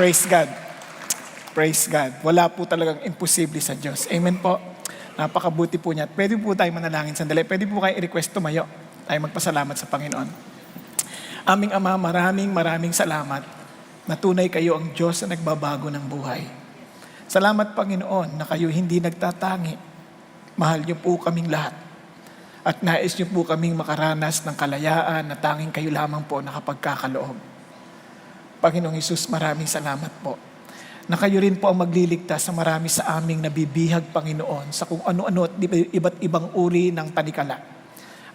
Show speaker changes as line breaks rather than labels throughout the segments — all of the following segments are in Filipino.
Praise God. Praise God. Wala po talagang imposible sa Diyos. Amen po. Napakabuti po niya. Pwede po tayo manalangin sandali. Pwede po kayo i-request tumayo. Tayo magpasalamat sa Panginoon. Aming Ama, maraming salamat na tunay kayo ang Diyos na nagbabago ng buhay. Salamat Panginoon na kayo hindi nagtatangi. Mahal niyo po kaming lahat. At nais niyo po kaming makaranas ng kalayaan na tanging kayo lamang po nakapagkakaloob. Panginoong Hesus, maraming salamat po na kayo rin po ang magliligtas sa marami sa aming nabibihag, Panginoon, sa kung ano-ano at iba't ibang uri ng tanikala.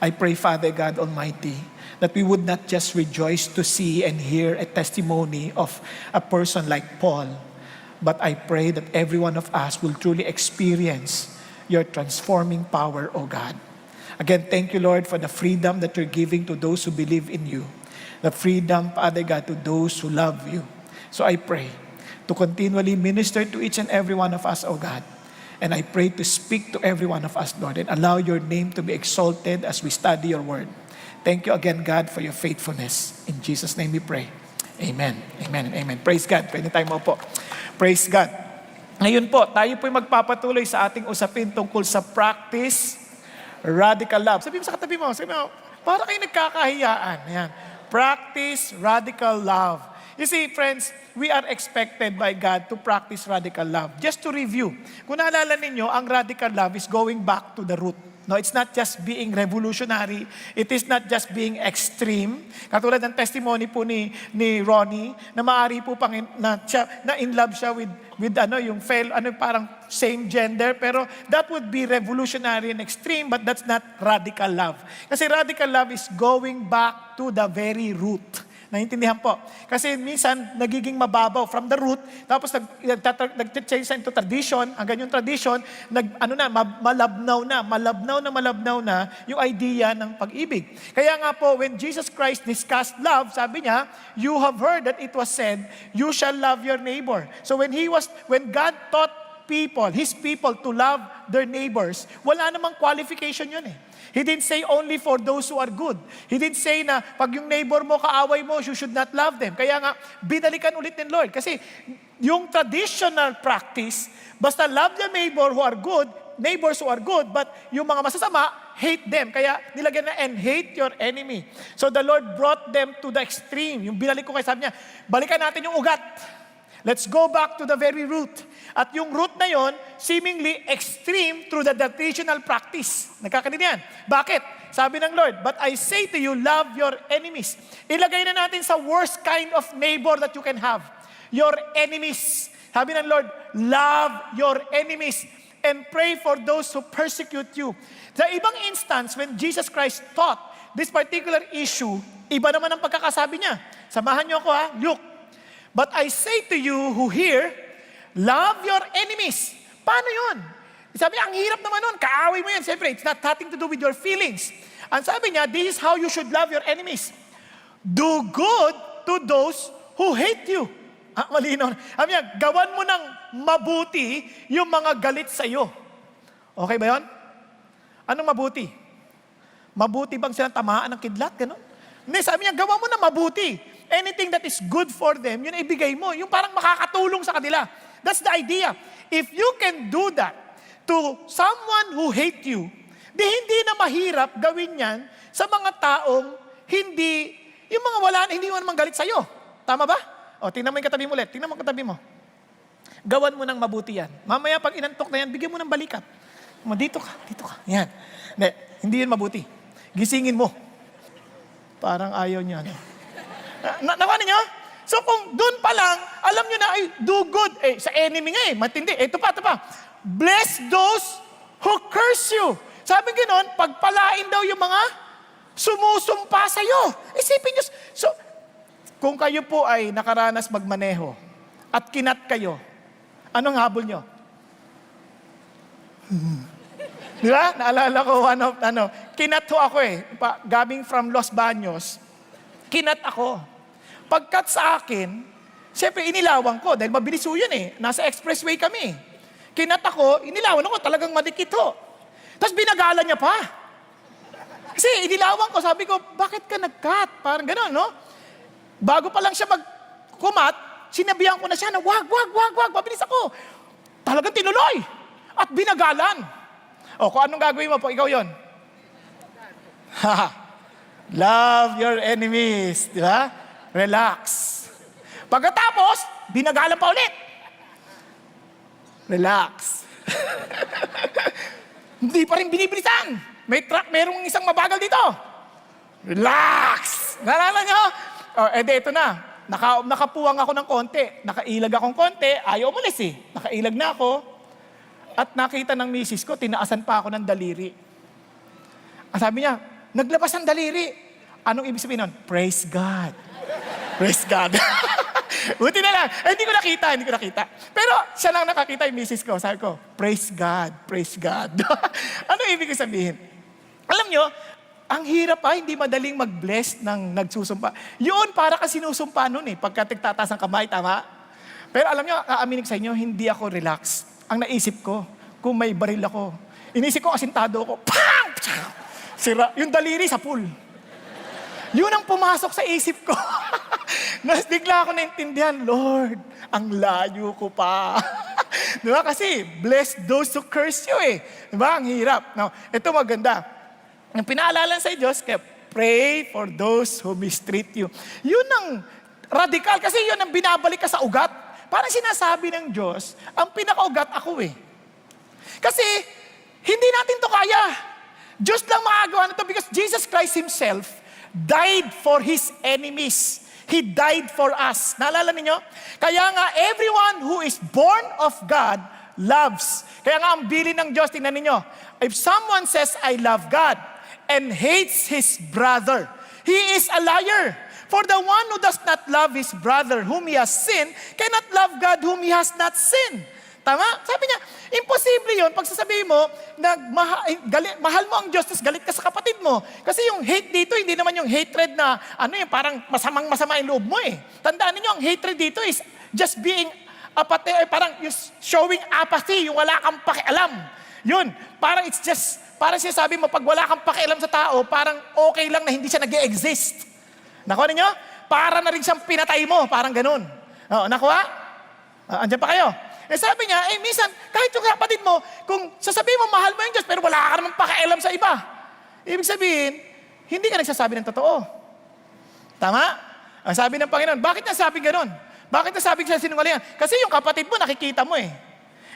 I pray, Father God Almighty, that we would not just rejoice to see and hear a testimony of a person like Paul, but I pray that every one of us will truly experience your transforming power, O God. Again, thank you, Lord, for the freedom that you're giving to those who believe in you. The freedom, Father God, to those who love you. So I pray to continually minister to each and every one of us, O God. And I pray to speak to every one of us, Lord, and allow your name to be exalted as we study your word. Thank you again, God, for your faithfulness. In Jesus' name we pray. Amen. Amen and amen. Praise God. Pwede tayo maupo. Praise God. Ngayon po, tayo po'y magpapatuloy sa ating usapin tungkol sa practice radical love. Sabi mo sa katabi mo, para kayo nagkakahiyaan. Ayan. Practice radical love. You see, friends, we are expected by God to practice radical love. Just to review, kung naalala ninyo, ang radical love is going back to the root. No, it's not just being revolutionary. It is not just being extreme. Katulad ng testimony po ni Ronnie, na maaari po na in love siya with yung parang same gender, pero that would be revolutionary and extreme, but that's not radical love. Kasi radical love is going back to the very root. Naintindihan po? Kasi minsan, nagiging mababaw from the root, tapos nag-change into tradition, hanggang yung tradition, malabnaw na yung idea ng pag-ibig. Kaya nga po, when Jesus Christ discussed love, sabi niya, you have heard that it was said, you shall love your neighbor. So when God taught His people to love their neighbors, wala namang qualification yun eh. He didn't say only for those who are good. He didn't say na pag yung neighbor mo, kaaway mo, you should not love them. Kaya nga, binalikan ulit ng Lord. Kasi yung traditional practice, basta love the neighbors who are good, but yung mga masasama, hate them. Kaya nilagyan na, and hate your enemy. So the Lord brought them to the extreme. Yung binalik ko kay sabi niya, balikan natin yung ugat. Let's go back to the very root. At yung root na yon, seemingly extreme through the traditional practice. Nagkakanin yan. Bakit? Sabi ng Lord, but I say to you, love your enemies. Ilagay na natin sa worst kind of neighbor that you can have. Your enemies. Sabi ng Lord, love your enemies and pray for those who persecute you. Sa ibang instance, when Jesus Christ taught this particular issue, iba naman ang pagkakasabi niya. Samahan niyo ako Luke. But I say to you who hear, love your enemies. Paano yun? Sabi niya, ang hirap naman nun. Kaaway mo yan. Siyempre, it's not nothing to do with your feelings. Ang sabi niya, this is how you should love your enemies. Do good to those who hate you. Malinaw. Sabi niya, gawan mo ng mabuti yung mga galit sa iyo. Okay ba yun? Anong mabuti? Mabuti bang silang tamaan ng kidlat? Ganun? Hindi, sabi niya, gawan mo ng mabuti. Anything that is good for them, yun ibigay mo. Yung parang makakatulong sa kanila. That's the idea. If you can do that to someone who hate you, di hindi na mahirap gawin yan sa mga taong yung mga hindi mo naman galit sa'yo. Tama ba? O, tingnan mo yung katabi mo ulit. Tingnan mo yung katabi mo. Gawan mo ng mabuti yan. Mamaya pag inantok na yan, bigyan mo ng balikat. Dito ka. Yan. Hindi yun mabuti. Gisingin mo. Parang ayaw niya. Nakuha niyo? So kung doon pa lang, alam niyo na, do good. Sa enemy nga matindi. Ito pa. Bless those who curse you. Sabi ganoon, pagpalain daw yung mga sumusumpa sa'yo. Isipin niyo, so, kung kayo po ay nakaranas magmaneho at kinat kayo, anong habol niyo? Di ba? Naalala ko, kinat ho ako Coming from Los Baños, kinat ako. Pagkat sa akin, siyempre inilawan ko dahil mabilis yun Nasa expressway kami. Kinat ako, inilawan ako, talagang madikit ho. Tapos binagala niya pa. Kasi inilawan ko, sabi ko, bakit ka nag-cut? Parang gano'n, no? Bago pa lang siya kumat, sinabihan ko na siya na wag, mabilis ako. Talagang tinuloy. At binagalan. O, kung anong gagawin mo pag ikaw yon? Love your enemies. Di ba? Relax. Pagkatapos, binagalan pa ulit. Relax. Hindi pa rin binibilisan. May truck, merong isang mabagal dito. Relax. Nalala nyo? O, ito na. Nakapuwang ako ng konti. Nakailag akong konti. Ayaw umalis eh. Nakailag na ako. At nakita ng misis ko, tinaasan pa ako ng daliri. Ang sabi niya, naglabas ng daliri. Anong ibig sabihin nun? Praise God. Praise God. Buti na lang. Hindi ko nakita. Pero siya lang nakakita yung misis ko. Sabi ko, praise God. Anong ibig sabihin? Alam nyo, ang hirap hindi madaling mag-bless ng nagsusumpa. Yun, para ka sinusumpa nun pagka tigtataas ng kamay, tama? Pero alam nyo, aaminin ko sa inyo, hindi ako relax. Ang naisip ko, kung may baril ako, inisip ko, asintado ako, pang! Sira, yung daliri sa pool. Yun ang pumasok sa isip ko. Nas bigla ako naintindihan, Lord, ang layo ko pa. Diba? Kasi, bless those who curse you Diba? Ang hirap. Now, ito maganda. Ang pinaalala sa Diyos, kaya pray for those who mistreat you. Yun ang radikal, kasi yun ang binabalik ka sa ugat. Parang sinasabi ng Diyos, ang pinaka-ugat ako Kasi, hindi natin to kaya. Diyos lang makagawa nito because Jesus Christ Himself died for His enemies. He died for us. Naalala ninyo? Kaya nga, everyone who is born of God loves. Kaya nga, ang bilin ng Diyos, tingnan ninyo, if someone says, I love God, and hates his brother, he is a liar. For the one who does not love his brother whom he has sinned, cannot love God whom he has not sinned. Tama? Sabi niya, imposible yun pag sasabihin mo na mahal mo ang Diyos, tapos galit ka sa kapatid mo. Kasi yung hate dito, hindi naman yung hatred na, parang masama yung loob mo Tandaan niyo, ang hatred dito is just being parang showing apathy, yung wala kang pakialam. Yun, parang it's just, parang sinasabi mo, pag wala kang pakialam sa tao, parang okay lang na hindi siya nag-e-exist. Nakuha ninyo? Para na rin siyang pinatay mo, parang ganun. Nakuha? Andiyan pa kayo? Sabi niya, minsan, kahit yung kapatid mo, kung sasabihin mo, mahal mo yung Diyos, pero wala ka naman pakialam sa iba. Ibig sabihin, hindi ka nagsasabi ng totoo. Tama? Ang sabi ng Panginoon, bakit nasabi gano'n? Bakit nasabi siya sinungalingan? Kasi yung kapatid mo, nakikita mo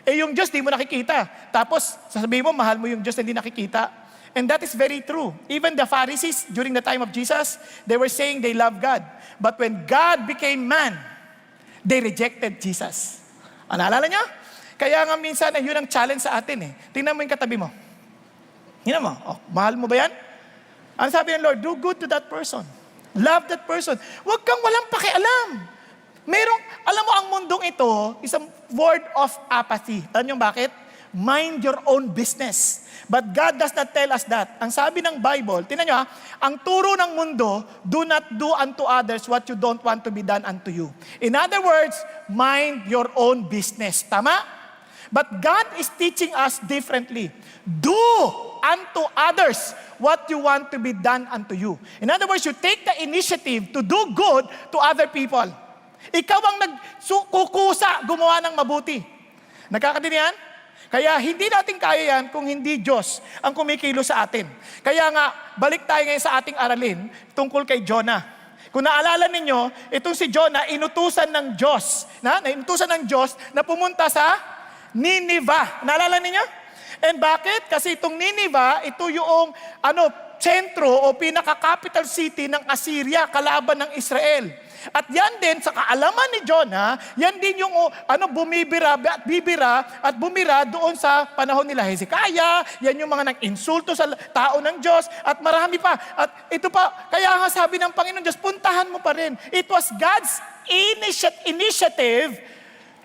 yung Diyos, di mo nakikita. Tapos, sasabihin mo, mahal mo yung Diyos, hindi nakikita. And that is very true. Even the Pharisees, during the time of Jesus, they were saying they love God. But when God became man, they rejected Jesus. Naalala niyo? Kaya nga minsan, yun ang challenge sa atin Tingnan mo yung katabi mo. Tingnan mo, mahal mo ba yan? Ano sabi ng Lord? Do good to that person. Love that person. Huwag kang walang pakialam. Alam mo, ang mundong ito is a word of apathy. Alam niyo bakit? Mind your own business. But God does not tell us that. Ang sabi ng Bible, tingnan nyo ang turo ng mundo, do not do unto others what you don't want to be done unto you. In other words, mind your own business. Tama? But God is teaching us differently. Do unto others what you want to be done unto you. In other words, you take the initiative to do good to other people. Ikaw ang nagkukusa gumawa ng mabuti. Nagkakaintindihan? Kaya hindi natin kaya yan kung hindi Diyos ang kumikilo sa atin. Kaya nga, balik tayo ngayon sa ating aralin tungkol kay Jonah. Kung naalala ninyo, itong si Jonah, inutusan ng Diyos. Inutusan ng Diyos na pumunta sa Nineveh. Naalala ninyo? And bakit? Kasi itong Nineveh, ito yung sentro o pinaka-capital city ng Assyria, kalaban ng Israel. At yan din, sa kaalaman ni Jonah, yan din yung bumibira doon sa panahon nila Hezekiah, yan yung mga nag-insulto sa tao ng Diyos, at marami pa. At ito pa, kaya nga sabi ng Panginoon Diyos, puntahan mo pa rin. It was God's initiative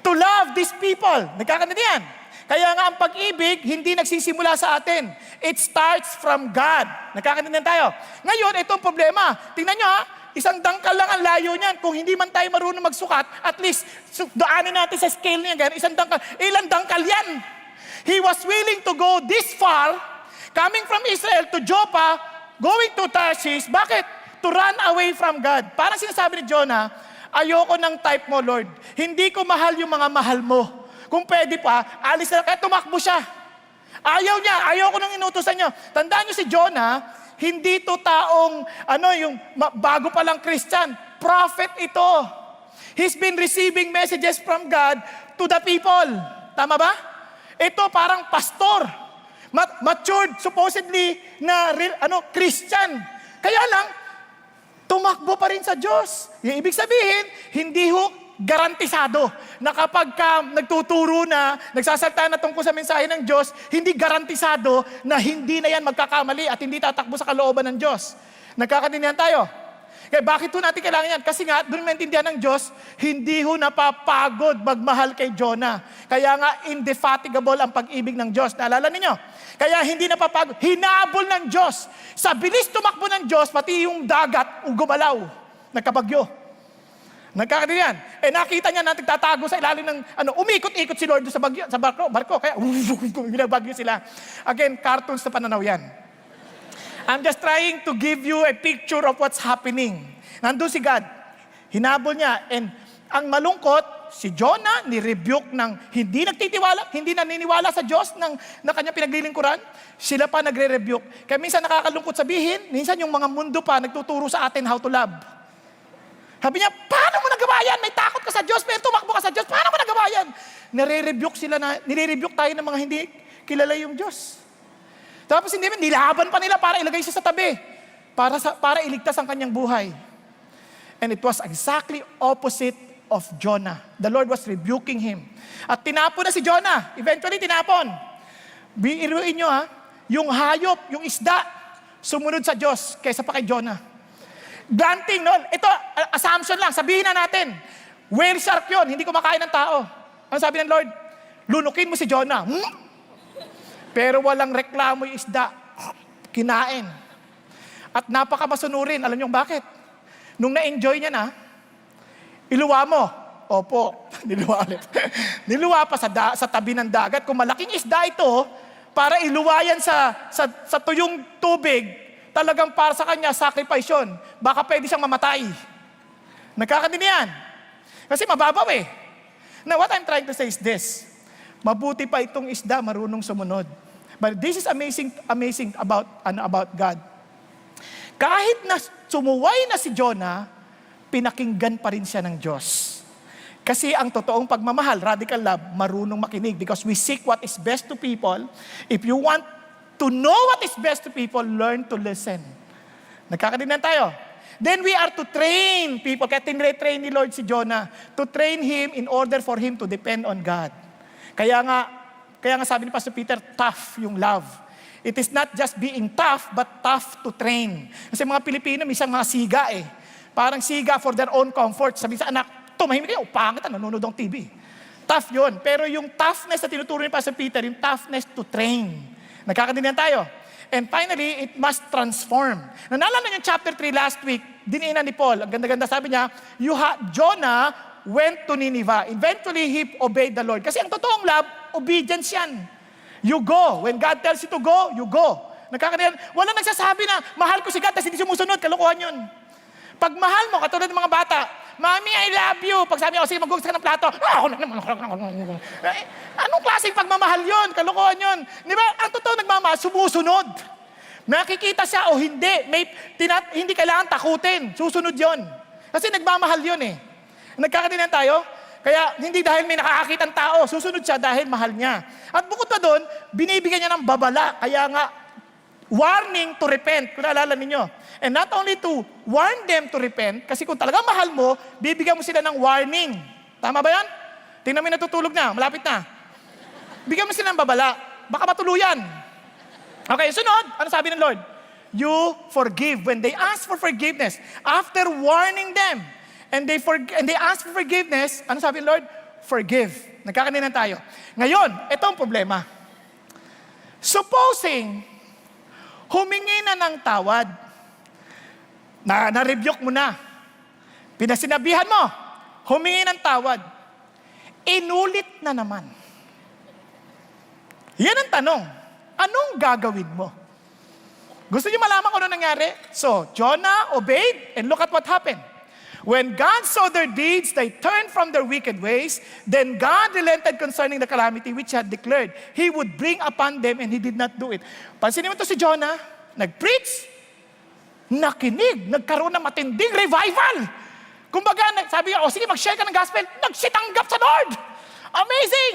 to love these people. Nagkakaintindihan? Kaya nga ang pag-ibig, hindi nagsisimula sa atin. It starts from God. Nagkakaintindihan tayo. Ngayon, itong problema. Tingnan nyo isang dangkal lang ang layo niyan. Kung hindi man tayo marunong magsukat, at least daanin natin sa scale niya. Ganun, isang dangkal. Ilang dangkal yan? He was willing to go this far, coming from Israel to Joppa, going to Tarshish. Bakit? To run away from God. Parang sinasabi ni Jonah, Ayoko ng type mo, Lord. Hindi ko mahal yung mga mahal mo. Kung pwede pa, alis na, kaya tumakbo siya. Ayaw niya, ayoko nang inutusan niyo. Tandaan niyo si Jonah, hindi to taong, bago pa lang Christian. Prophet ito. He's been receiving messages from God to the people. Tama ba? Ito parang pastor. Matured, supposedly, na Christian. Kaya lang, tumakbo pa rin sa Diyos. Yung ibig sabihin, hindi garantisado na kapag ka nagtuturo na, nagsasalta na tungkol sa mensahe ng Diyos, hindi garantisado na hindi na yan magkakamali at hindi tatakbo sa kalooban ng Diyos. Nagkakaintindihan tayo? Kaya bakit natin kailangan yan? Kasi nga, doon maintindihan ng Diyos, hindi napapagod magmahal kay Jonah. Kaya nga, indefatigable ang pag-ibig ng Diyos. Naalala ninyo? Kaya hindi napapagod. Hinabol ng Diyos. Sa bilis tumakbo ng Diyos, pati yung dagat, gumalaw. Nagkabagyo. Nagkakaintindihan. Nakita niya na nagtatago sa ilalim ng, umikot-ikot si Lord sa barko. Kaya, binabagyo sila. Again, cartoons na pananaw yan. I'm just trying to give you a picture of what's happening. Nandun si God. Hinabol niya. And ang malungkot, si Jonah ni-rebuke ng hindi naniniwala sa Diyos na kanyang pinaglilingkuran. Sila pa nagre-rebuke. Kaya minsan nakakalungkot sabihin, minsan yung mga mundo pa nagtuturo sa atin how to love. Sabi niya, paano mo nagawa yan? May takot ka sa Diyos, pero tumakbo ka sa Diyos. Paano mo nagawa yan? Nire-rebuke tayo ng mga hindi kilala yung Diyos. Tapos nilaban pa nila para ilagay siya sa tabi. Para iligtas ang kanyang buhay. And it was exactly opposite of Jonah. The Lord was rebuking him. At tinapon na si Jonah. Eventually, tinapon. Biiruin nyo yung hayop, yung isda, sumunod sa Diyos kaysa pa kay Jonah. Granting, no? Ito, assumption lang. Sabihin na natin, whale shark yun, hindi kumakain ng tao. Ano sabi ng Lord? Lunukin mo si Jonah. Pero walang reklamo yung isda. Kinain. At napakamasunurin. Alam niyo bakit? Nung na-enjoy niya na, iluwa mo. Opo, niluwa ulit. Niluwa pa sa tabi ng dagat. Kung malaking isda ito, para iluwa yan sa tuyong tubig, talagang para sa kanya, sacrifice yun. Baka pwede siyang mamatay. Nagkakaintindihan. Kasi mababaw eh. Now, what I'm trying to say is this. Mabuti pa itong isda, marunong sumunod. But this is amazing about God. Kahit na sumuway na si Jonah, pinakinggan pa rin siya ng Diyos. Kasi ang totoong pagmamahal, radical love, marunong makinig because we seek what is best to people. If you want to know what is best to people, learn to listen. Nagkakaintindihan tayo. Then we are to train people. Kaya tinre-train ni Lord si Jonah to train him in order for him to depend on God. Kaya nga sabi ni Pastor Peter, tough yung love. It is not just being tough, but tough to train. Kasi mga Pilipino, minsan mga siga eh. Parang siga for their own comfort. Sabi sa anak, tumahimik kayo, pangit, nanonood ng TV. Tough yun. Pero yung toughness na tinuturo ni Pastor Peter, yung toughness to train. Nagkakaintindihan tayo. And finally, it must transform. Naalala niyo yung chapter 3 last week, diniinan ni Paul. Ang ganda-ganda sabi niya, Jonah went to Nineveh. Eventually, he obeyed the Lord. Kasi ang totoong love, obedience yan. You go. When God tells you to go, you go. Nagkakaintindihan. Walang nagsasabi na, mahal ko si God, tapos hindi sumusunod. Kalokohan yun. Pag mahal mo, katulad ng mga bata, Mami, I love you. Pag sabi ako, sige, maghugas ka ng plato. Anong klaseng pagmamahal yun? Kalokohan yun. Di ba? Ang totoo nagmamahal, sumusunod. Nakikita siya o hindi. Hindi kailangan takutin. Susunod yun. Kasi nagmamahal yun eh. Nagkakaintindihan tayo? Kaya hindi dahil may nakakakitang tao, susunod siya dahil mahal niya. At bukod pa doon, binibigyan niya ng babala. Kaya nga, warning to repent. Kung naalala ninyo. And not only to warn them to repent, kasi kung talaga mahal mo, bibigyan mo sila ng warning. Tama ba yan? Tingnan mo natutulog na, malapit na. Bigyan mo sila ng babala. Baka matuluyan. Okay, sunod. Ano sabi ng Lord? You forgive. When they ask for forgiveness, after warning them, and they ask for forgiveness, ano sabi ng Lord? Forgive. Nagkakaningan tayo. Ngayon, ito ang problema. Supposing, humingi na ng tawad, na-rebuke mo na, pinasinabihan mo, humingi ng tawad, inulit na naman. Yan ang tanong. Anong gagawin mo? Gusto niyo malaman kung ano nangyari? So, Jonah obeyed, and look at what happened. When God saw their deeds, they turned from their wicked ways. Then God relented concerning the calamity which He had declared He would bring upon them, and He did not do it. Pansinin mo ito si Jonah, nag-preach, nakinig, nagkaroon ng matinding revival. Kumbaga, sabi niya, sige, mag-share ka ng gospel, nagsitanggap sa Lord. Amazing!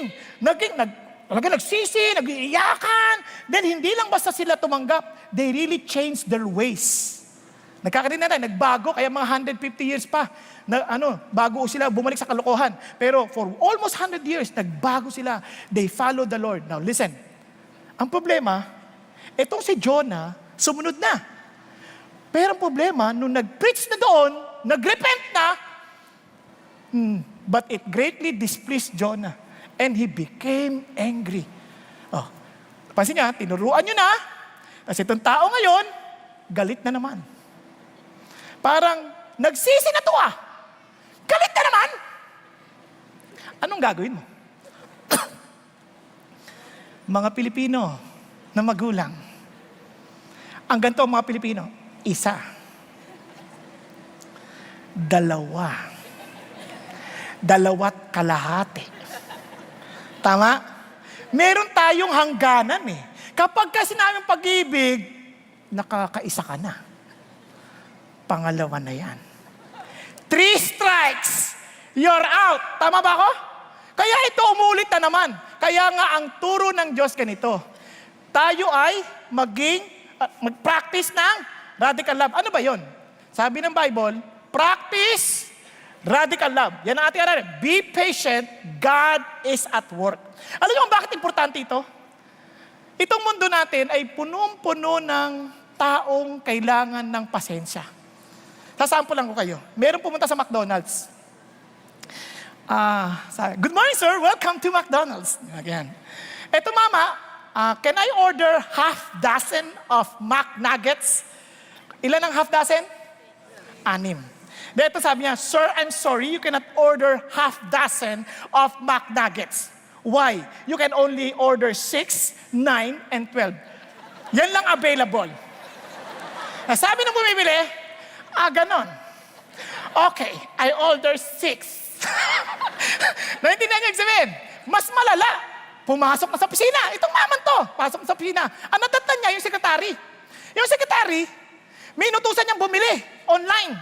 Nagsisi, nag-iiyakan. Then hindi lang basta sila tumanggap, they really changed their ways. Nagkakaroon na tayo, nagbago, kaya mga 150 years pa, bago sila bumalik sa kalokohan. Pero for almost 100 years, nagbago sila. They followed the Lord. Now listen, ang problema, itong si Jonah, sumunod na. Pero ang problema, nung nag-preach na doon, nag-repent na, but it greatly displeased Jonah. And he became angry. Oh, pansin niya, tinuruan nyo na, kasi itong tao ngayon, galit na naman. Parang, nagsisi na to ah. Galit na naman. Anong gagawin mo? Mga Pilipino na magulang. Ang ganito ang mga Pilipino, isa. Dalawat kalahati. Tama? Meron tayong hangganan eh. Kapag kasi namin pag-ibig, nakakaisa ka na. Pangalawa na yan. 3 strikes, you're out. Tama ba ako? Kaya ito umulit na naman. Kaya nga ang turo ng Diyos ganito. Tayo ay mag-practice ng radical love. Ano ba yon? Sabi ng Bible, practice radical love. Yan ang ating aralan. Be patient, God is at work. Alam niyo kung bakit importante ito? Itong mundo natin ay punong-puno ng taong kailangan ng pasensya. Sasample lang ko kayo. Meron pumunta sa McDonald's. Good morning, sir. Welcome to McDonald's. Again. Eto, mama, can I order half dozen of McNuggets? Ilan ang half dozen? 6. Dito sabi niya, sir, I'm sorry, you cannot order half dozen of McNuggets. Why? You can only order 6, 9, and 12. Yan lang available. Sabi ng bumibili, ganon. Okay, I order 6. Naintindihan niyo yung sabihin? Mas malala. Pumasok na sa opisina. Itong maman to, pasok na sa opisina. Ang natatnan niya, yung sekretary. Yung sekretary, may inutusan niyang bumili online.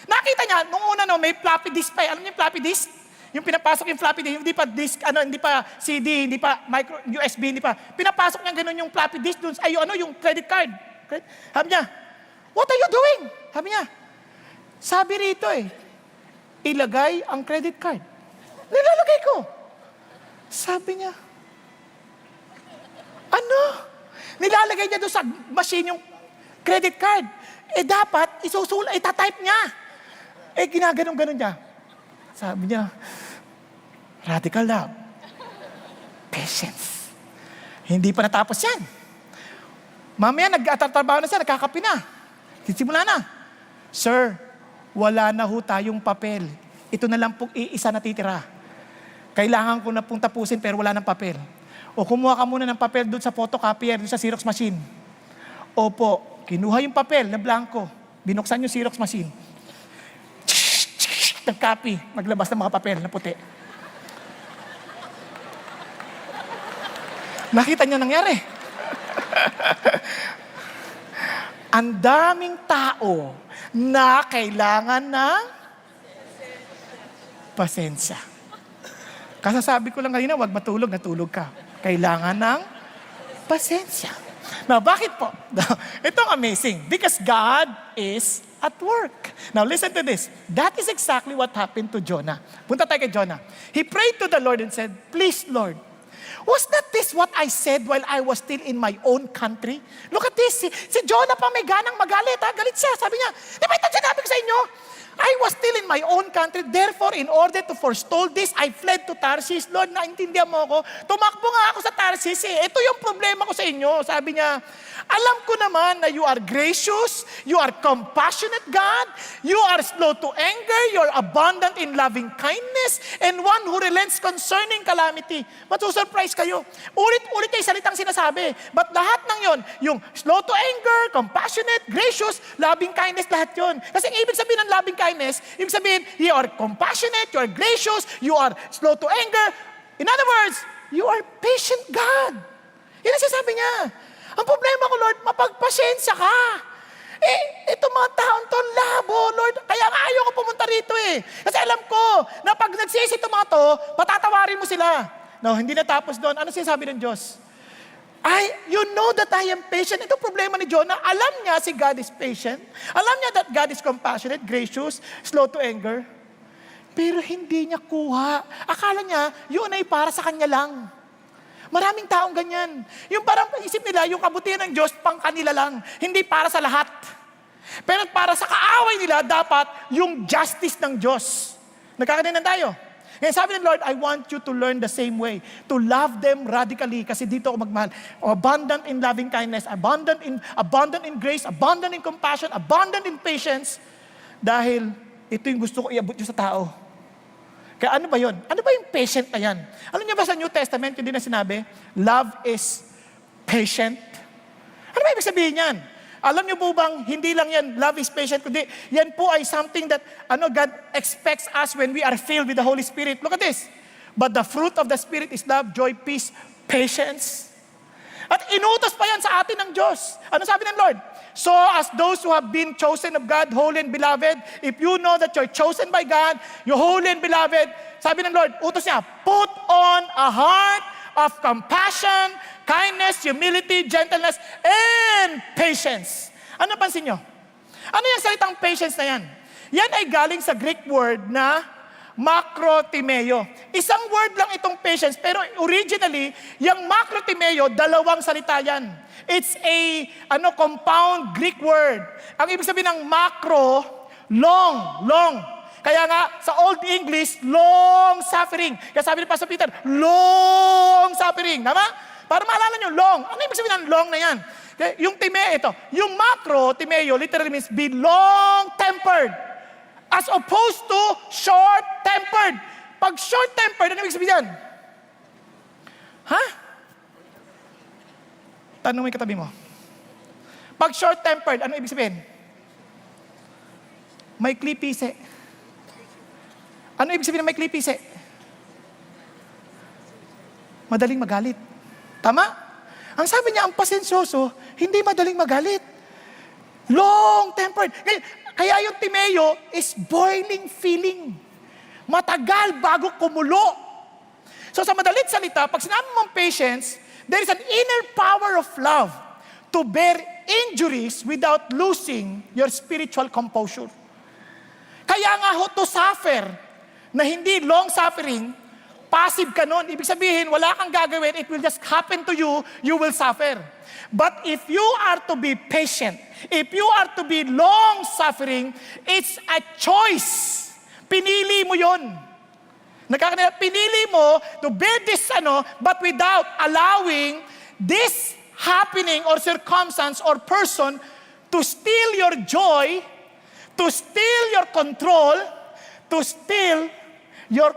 Nakita niya, nung una may floppy disk pa. Alam niyo yung floppy disk? Yung pinapasok yung floppy disk, hindi pa disk, hindi pa CD, hindi pa micro USB, hindi pa. Pinapasok niya ganun yung floppy disk doon, yung credit card. Sabi niya, what are you doing? Sabi rito ilagay ang credit card. Nilalagay ko. Sabi niya, ano? Nilalagay niya doon sa machine yung credit card. Dapat, itatype niya. Ginaganon-ganon niya. Sabi niya, radical love. Patience. Hindi pa natapos yan. Mamaya, nag-atartrabaho na siya, nagkakapi na. Sisimula na. Sir, wala na ho tayong papel. Ito na lang pong iisa na titira. Kailangan ko na pong tapusin pero wala ng papel. O kumuha ka muna ng papel doon sa photocopier, doon sa Xerox machine. Opo, kinuha yung papel na blanco. Binuksan yung Xerox machine. Nag-copy. Maglabas ng mga papel na puti. Nakita niya nangyari. Ang daming tao na kailangan ng pasensya. Kasasabi ko lang kanina, wag matulog, natulog ka. Kailangan ng pasensya. Now, bakit po? Itong amazing. Because God is at work. Now, listen to this. That is exactly what happened to Jonah. Punta tayo kay Jonah. He prayed to the Lord and said, please, Lord, was not this what I said while I was still in my own country? Look at this. Si Jonah pa may ganang magalit. Galit siya. Sabi niya, di ba ito sinabi ko sa inyo? I was still in my own country. Therefore, in order to forestall this, I fled to Tarsus. Lord, naintindihan mo ako. Tumakbo nga ako sa Tarsus. Ito yung problema ko sa inyo. Sabi niya, alam ko naman na you are gracious, you are compassionate, God, you are slow to anger, you are abundant in loving kindness, and one who relents concerning calamity. Matusurprise kayo. Ulit-ulit yung salitang sinasabi. But lahat ng yon, yung slow to anger, compassionate, gracious, loving kindness, lahat yon. Kasi ang ibig sabihin ng loving kindness, kindness, ibig sabihin, you are compassionate, you are gracious, you are slow to anger. In other words, you are patient God. Yan ang sinasabi niya. Ang problema ko, Lord, mapagpasensya ka. Itong mga taon to, labo, Lord. Kaya nga ayaw ko pumunta rito eh. Kasi alam ko, na pag nagsisi itong mga to, patatawarin mo sila. No, hindi natapos doon. Ano sinasabi ng Diyos? You know that I am patient. Ito problema ni Jonah. Alam niya si God is patient. Alam niya that God is compassionate, gracious, slow to anger. Pero hindi niya kuha. Akala niya, yun ay para sa kanya lang. Maraming taong ganyan. Yung parang isip nila, yung kabutihan ng Diyos, pang kanila lang. Hindi para sa lahat. Pero para sa kaaway nila, dapat yung justice ng Diyos. Nagkakadinan tayo. Kaya sabi ng Lord, I want you to learn the same way. To love them radically. Kasi dito ako magmahal. Abundant in loving kindness, abundant in grace, abundant in compassion, abundant in patience. Dahil ito yung gusto ko iabot nyo sa tao. Kaya ano ba yun? Ano ba yung patient na yan? Alam niyo ba sa New Testament, yung din na sinabi, love is patient? Ano ba ibig sabihin yan? Alam niyo po bang hindi lang yan, love is patient, kundi yan po ay something that God expects us when we are filled with the Holy Spirit. Look at this. But the fruit of the Spirit is love, joy, peace, patience. At inutos pa yan sa atin ng Diyos. Ano sabi ng Lord? So as those who have been chosen of God, holy and beloved, if you know that you're chosen by God, you're holy and beloved, sabi ng Lord, utos niya, put on a heart of compassion, kindness, humility, gentleness, and patience. Ano pansin nyo? Ano yung salitang patience na yan? Yan ay galing sa Greek word na makrotimeo. Isang word lang itong patience, pero originally, yung makrotimeo, dalawang salita yan. It's a compound Greek word. Ang ibig sabihin ng macro, long. Kaya nga, sa Old English, long suffering. Kaya sabi ni Pastor Peter, long suffering. Tama? Para maalala nyo, long. Ano ibig sabihin ng long na yan? Yung yung macro, timeo, literally means be long-tempered. As opposed to short-tempered. Pag short-tempered, ano ibig sabihin yan? Ha? Tanong mo yung katabi mo. Pag short-tempered, ano ibig sabihin? May klipise. Ano ibig sabihin ng may klipise? Madaling magalit. Tama? Ang sabi niya, ang pasensyoso, hindi madaling magalit. Long-tempered. Kaya yung timeo is boiling feeling. Matagal bago kumulo. So sa madalit salita, pag sinabi mong patience, there is an inner power of love to bear injuries without losing your spiritual composure. Kaya nga to suffer, na hindi long suffering, passive ka nun. Ibig sabihin, wala kang gagawin, it will just happen to you, you will suffer. But if you are to be patient, if you are to be long suffering, it's a choice. Pinili mo yon. Pinili mo to bear this but without allowing this happening or circumstance or person to steal your joy, to steal your control, to steal your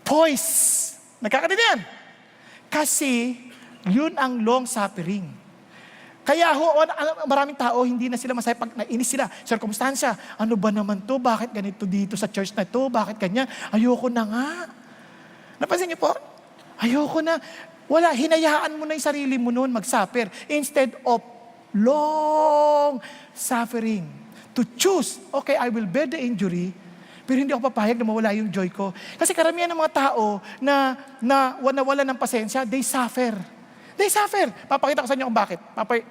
poise. Nagkakaintindihan? Kasi yun ang long suffering. Kaya maraming tao, hindi na sila masaya pag nainis sila. Circumstansya, ano ba naman to? Bakit ganito dito sa church na to? Bakit ganyan? Ayoko na nga. Napansin niyo po? Ayoko na. Wala, hinayaan mo na yung sarili mo noon mag-suffer. Instead of long suffering. To choose, okay, I will bear the injury, pero hindi ako papayag na mawala yung joy ko. Kasi karamihan ng mga tao na wala ng pasensya, they suffer. They suffer. Papakita ko sa inyo kung bakit.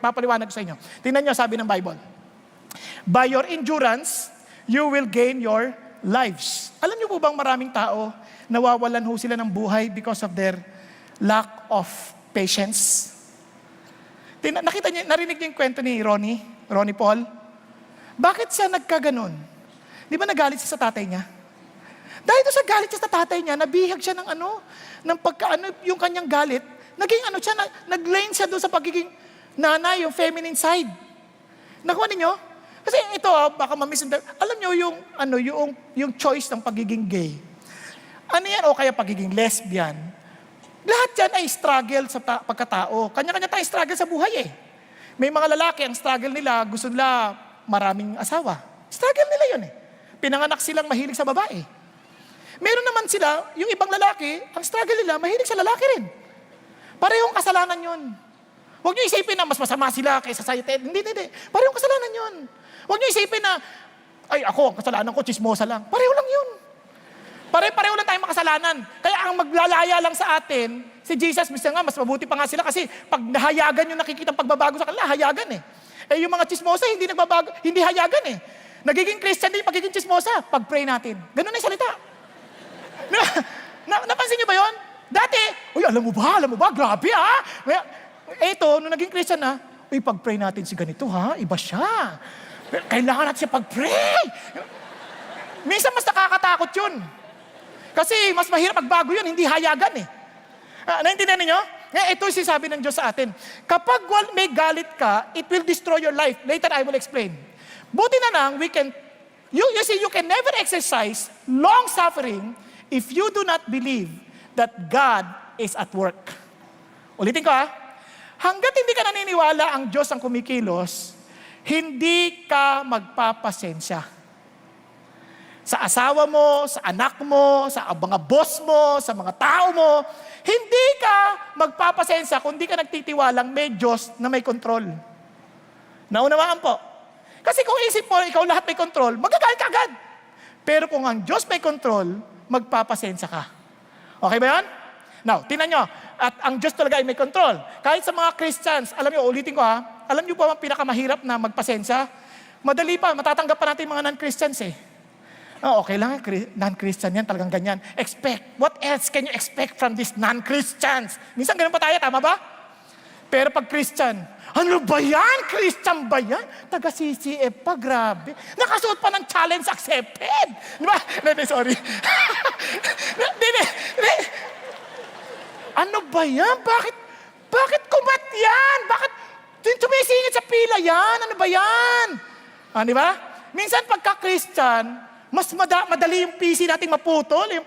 Papaliwanag ko sa inyo. Tingnan nyo, sabi ng Bible. By your endurance, you will gain your lives. Alam niyo po bang maraming tao nawawalan ho sila ng buhay because of their lack of patience? Nakita niyo, narinig niyo yung kwento ni Ronnie Paul? Bakit siya nagkaganon? Di ba nagalit siya sa tatay niya? Dahil sa galit siya sa tatay niya, nabihag siya ng yung kanyang galit, naging siya, nag-lane siya doon sa pagiging nanay, yung feminine side. Nakuha ninyo? Kasi ito, baka ma-misunderstand. Alam nyo yung choice ng pagiging gay. Ano yan? O kaya pagiging lesbian. Lahat yan ay struggle sa pagkatao. Kanya-kanya tayong struggle sa buhay eh. May mga lalaki, ang struggle nila, gusto nila maraming asawa. Struggle nila yun eh.
pinanganak silang mahilig sa babae. Meron naman sila, yung ibang lalaki, ang struggle nila, mahilig sa lalaki rin. Parehong kasalanan yun. Huwag niyo isipin na mas masama sila kaysa sa society. Hindi. Parehong kasalanan yun. Huwag niyo isipin na, ay ako, ang kasalanan ko, chismosa lang. Pareho lang yun. Pareho lang tayong makasalanan. Kaya ang maglalaya lang sa atin, si Jesus, minsan nga, mas mabuti pa nga sila kasi pag nahayagan yung nakikita pagbabago sa kanila, hayagan eh. Eh yung mga chismosa, hindi nagbabago, hindi hayagan eh. Nagiging Christian din, pagiging chismosa, pag-pray natin. Ganun na yung salita. Napansin niyo ba yun? Dati, uy, alam mo ba, grabe ha? Eto, nung naging Christian na, uy, pag-pray natin si ganito ha, iba siya. Kailangan natin siya pag-pray. Minsan mas nakakatakot yun. Kasi mas mahirap magbago yun, hindi hayagan eh. Naintindihan niyo? Ito yung sinasabi ng Diyos sa atin. Kapag may galit ka, it will destroy your life. Later I will explain. Buti na lang, you see, you can never exercise long suffering if you do not believe that God is at work. Ulitin ko ha. Hanggat hindi ka naniniwala ang Diyos ang kumikilos, hindi ka magpapasensya. Sa asawa mo, sa anak mo, sa mga boss mo, sa mga tao mo, hindi ka magpapasensya kung hindi ka nagtitiwalang may Diyos na may kontrol. Naunawaan po. Kasi kung isip mo, ikaw lahat may kontrol, magagalit ka agad. Pero kung ang Diyos may kontrol, magpapasensya ka. Okay ba yan? Now, tingnan nyo. At ang Diyos talaga ay may kontrol. Kahit sa mga Christians, alam nyo, ulitin ko ha, alam nyo pa ang pinakamahirap na magpasensya? Madali pa, matatanggap pa natin mga non-Christians eh. Okay lang, non-Christian yan, talagang ganyan. What else can you expect from these non-Christians? Minsan ganun pa tayo, tama ba? Pero pag Christian, ano ba yan? Christian ba yan? Taga-CCF pa, grabe. Nakasuot pa ng challenge accepted. Di ba? Sorry. Ano ba yan? Bakit kumat yan? Bakit tumisingit sa pila yan? Ano ba yan? Di ba? Minsan pagka-Christian, mas madali yung PC nating maputol. Yung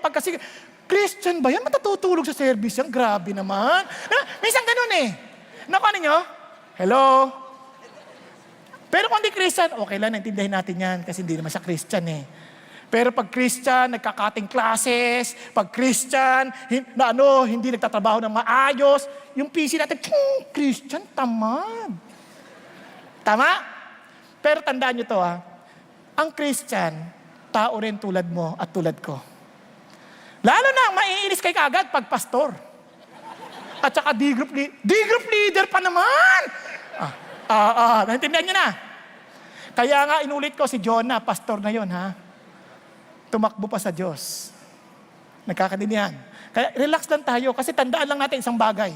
Christian ba yan? Matatutulog sa service yan? Grabe naman. Minsan ganun eh. Naku, nyo? Hello? Pero kung di Christian, okay lang, naintindihan natin yan kasi hindi naman siya Christian eh. Pero pag Christian, nagkakating classes, pag Christian, hindi nagtatrabaho ng maayos, yung PC natin, Christian, tamad. Tama? Pero tandaan nyo to ha, ang Christian, tao rin tulad mo at tulad ko. Lalo na, maiinis kay kaagad pag pastor. At saka D-group leader pa naman. Naintindihan niyo na. Kaya nga inulit ko si Jonah, pastor na yon ha. Tumakbo pa sa Diyos. Nagkakadinihan. Kaya relax lang tayo kasi tandaan lang natin isang bagay.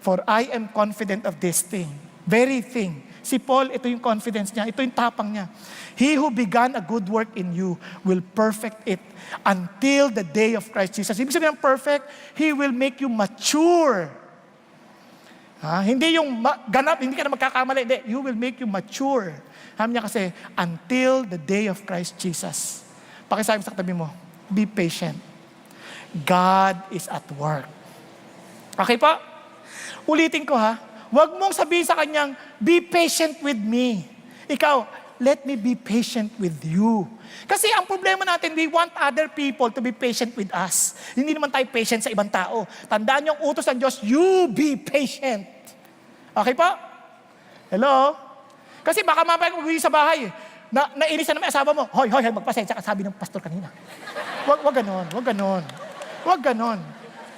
For I am confident of this thing. Very thing. Si Paul, ito yung confidence niya, ito yung tapang niya. He who began a good work in you will perfect it until the day of Christ Jesus. Ibig sabihin ng perfect, He will make you mature. Hindi yung ganap, hindi ka na magkakamali. Hindi, you will make you mature. Sabi niya kasi, until the day of Christ Jesus. Pakisabi sa katabi mo, be patient. God is at work. Okay pa? Ulitin ko ha. Huwag mong sabihin sa kanyang, be patient with me. Ikaw, let me be patient with you. Kasi ang problema natin, we want other people to be patient with us. Hindi naman tayo patient sa ibang tao. Tandaan yung utos ng Diyos, you be patient. Okay po? Hello? Kasi baka mamaya mag-uwi sa bahay. Nainis na naman asawa mo, hoy, magpasensya ka, sabi ng pastor kanina. Wag ganon.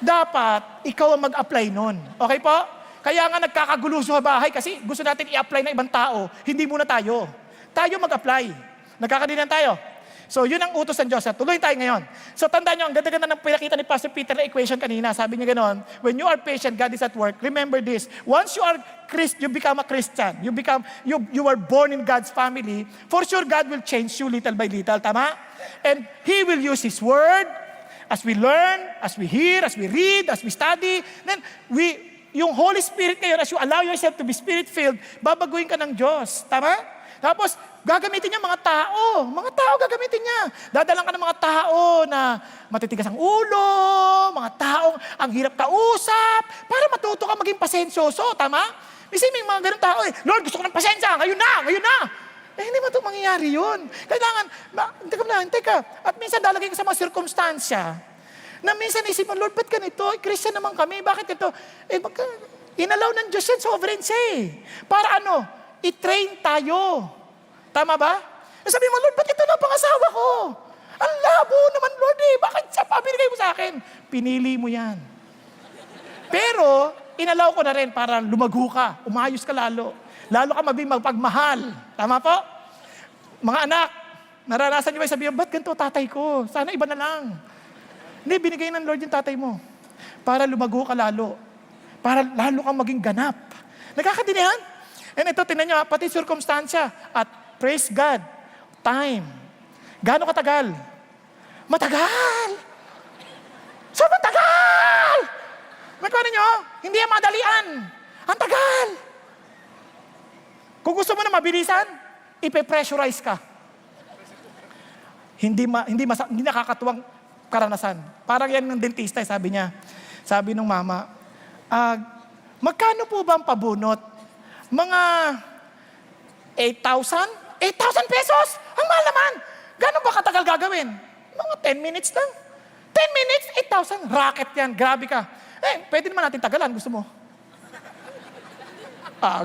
Dapat, ikaw ang mag-apply nun. Okay po? Kaya nga nagkakagulo sa bahay kasi gusto natin i-apply na ibang tao. Hindi muna tayo. Tayo mag-apply. Nagkakadinan tayo. So, yun ang utos ng Diyos. Tuloy tayo ngayon. So, tandaan nyo, ang ganda-ganda ng pinakita ni Pastor Peter na equation kanina. Sabi niya gano'n, when you are patient, God is at work. Remember this. Once you become a Christian, you are born in God's family, for sure God will change you little by little. Tama? And He will use His Word as we learn, as we hear, as we read, as we study. Then, yung Holy Spirit ngayon, as you allow yourself to be Spirit-filled, babaguhin ka ng Diyos. Tama? Tapos, gagamitin niya mga tao. Mga tao gagamitin niya. Dadalang ka ng mga tao na matitigas ang ulo, mga taong ang hirap kausap, para matuto ka maging pasensyoso. Tama? Kasi may mga ganun tao eh, Lord, gusto ko ng pasensya. Ngayon na. hindi ba ito mangyayari yun? Kailangan, teka, at minsan dalagay ka sa mga sirkumstansya, na minsan isip mo, Lord, ba't ganito? Christian naman kami, bakit ito? Inalaw ng Diyos yan, sovereign siya eh. Para ano? I-train tayo. Tama ba? Sabi mo, Lord, ba't ito na pangasawa ko? Ang labo naman, Lord eh. Bakit siya pa binigay mo sa akin? Pinili mo yan. Pero, inalaw ko na rin para lumago ka, umayos ka lalo. Lalo ka magpagmahal. Tama po? Mga anak, naranasan niyo ba sabihin, ba't ganito tatay ko? Sana iba na lang. Hindi, binigay ng Lord yung tatay mo. Para lumago ka lalo. Para lalo kang maging ganap. Nagkakadinihan? And ito, tinan nyo, pati circumstansya. At praise God, time. Gaano katagal? Matagal! Sobrang tagal! Nagkano nyo? Hindi yan madalian. Ang tagal! Kung gusto mo na mabilisan, ipe-pressurize ka. Hindi nakakatuwang karanasan. Parang yan ng dentista, sabi niya. Sabi nung mama, magkano po ba ang pabunot? Mga 8,000? 8,000 pesos? Ang mahal naman! Gano'n ba katagal gagawin? Mga 10 minutes lang. 10 minutes, 8,000. Racket yan, grabe ka. Pwede naman natin tagalan, gusto mo?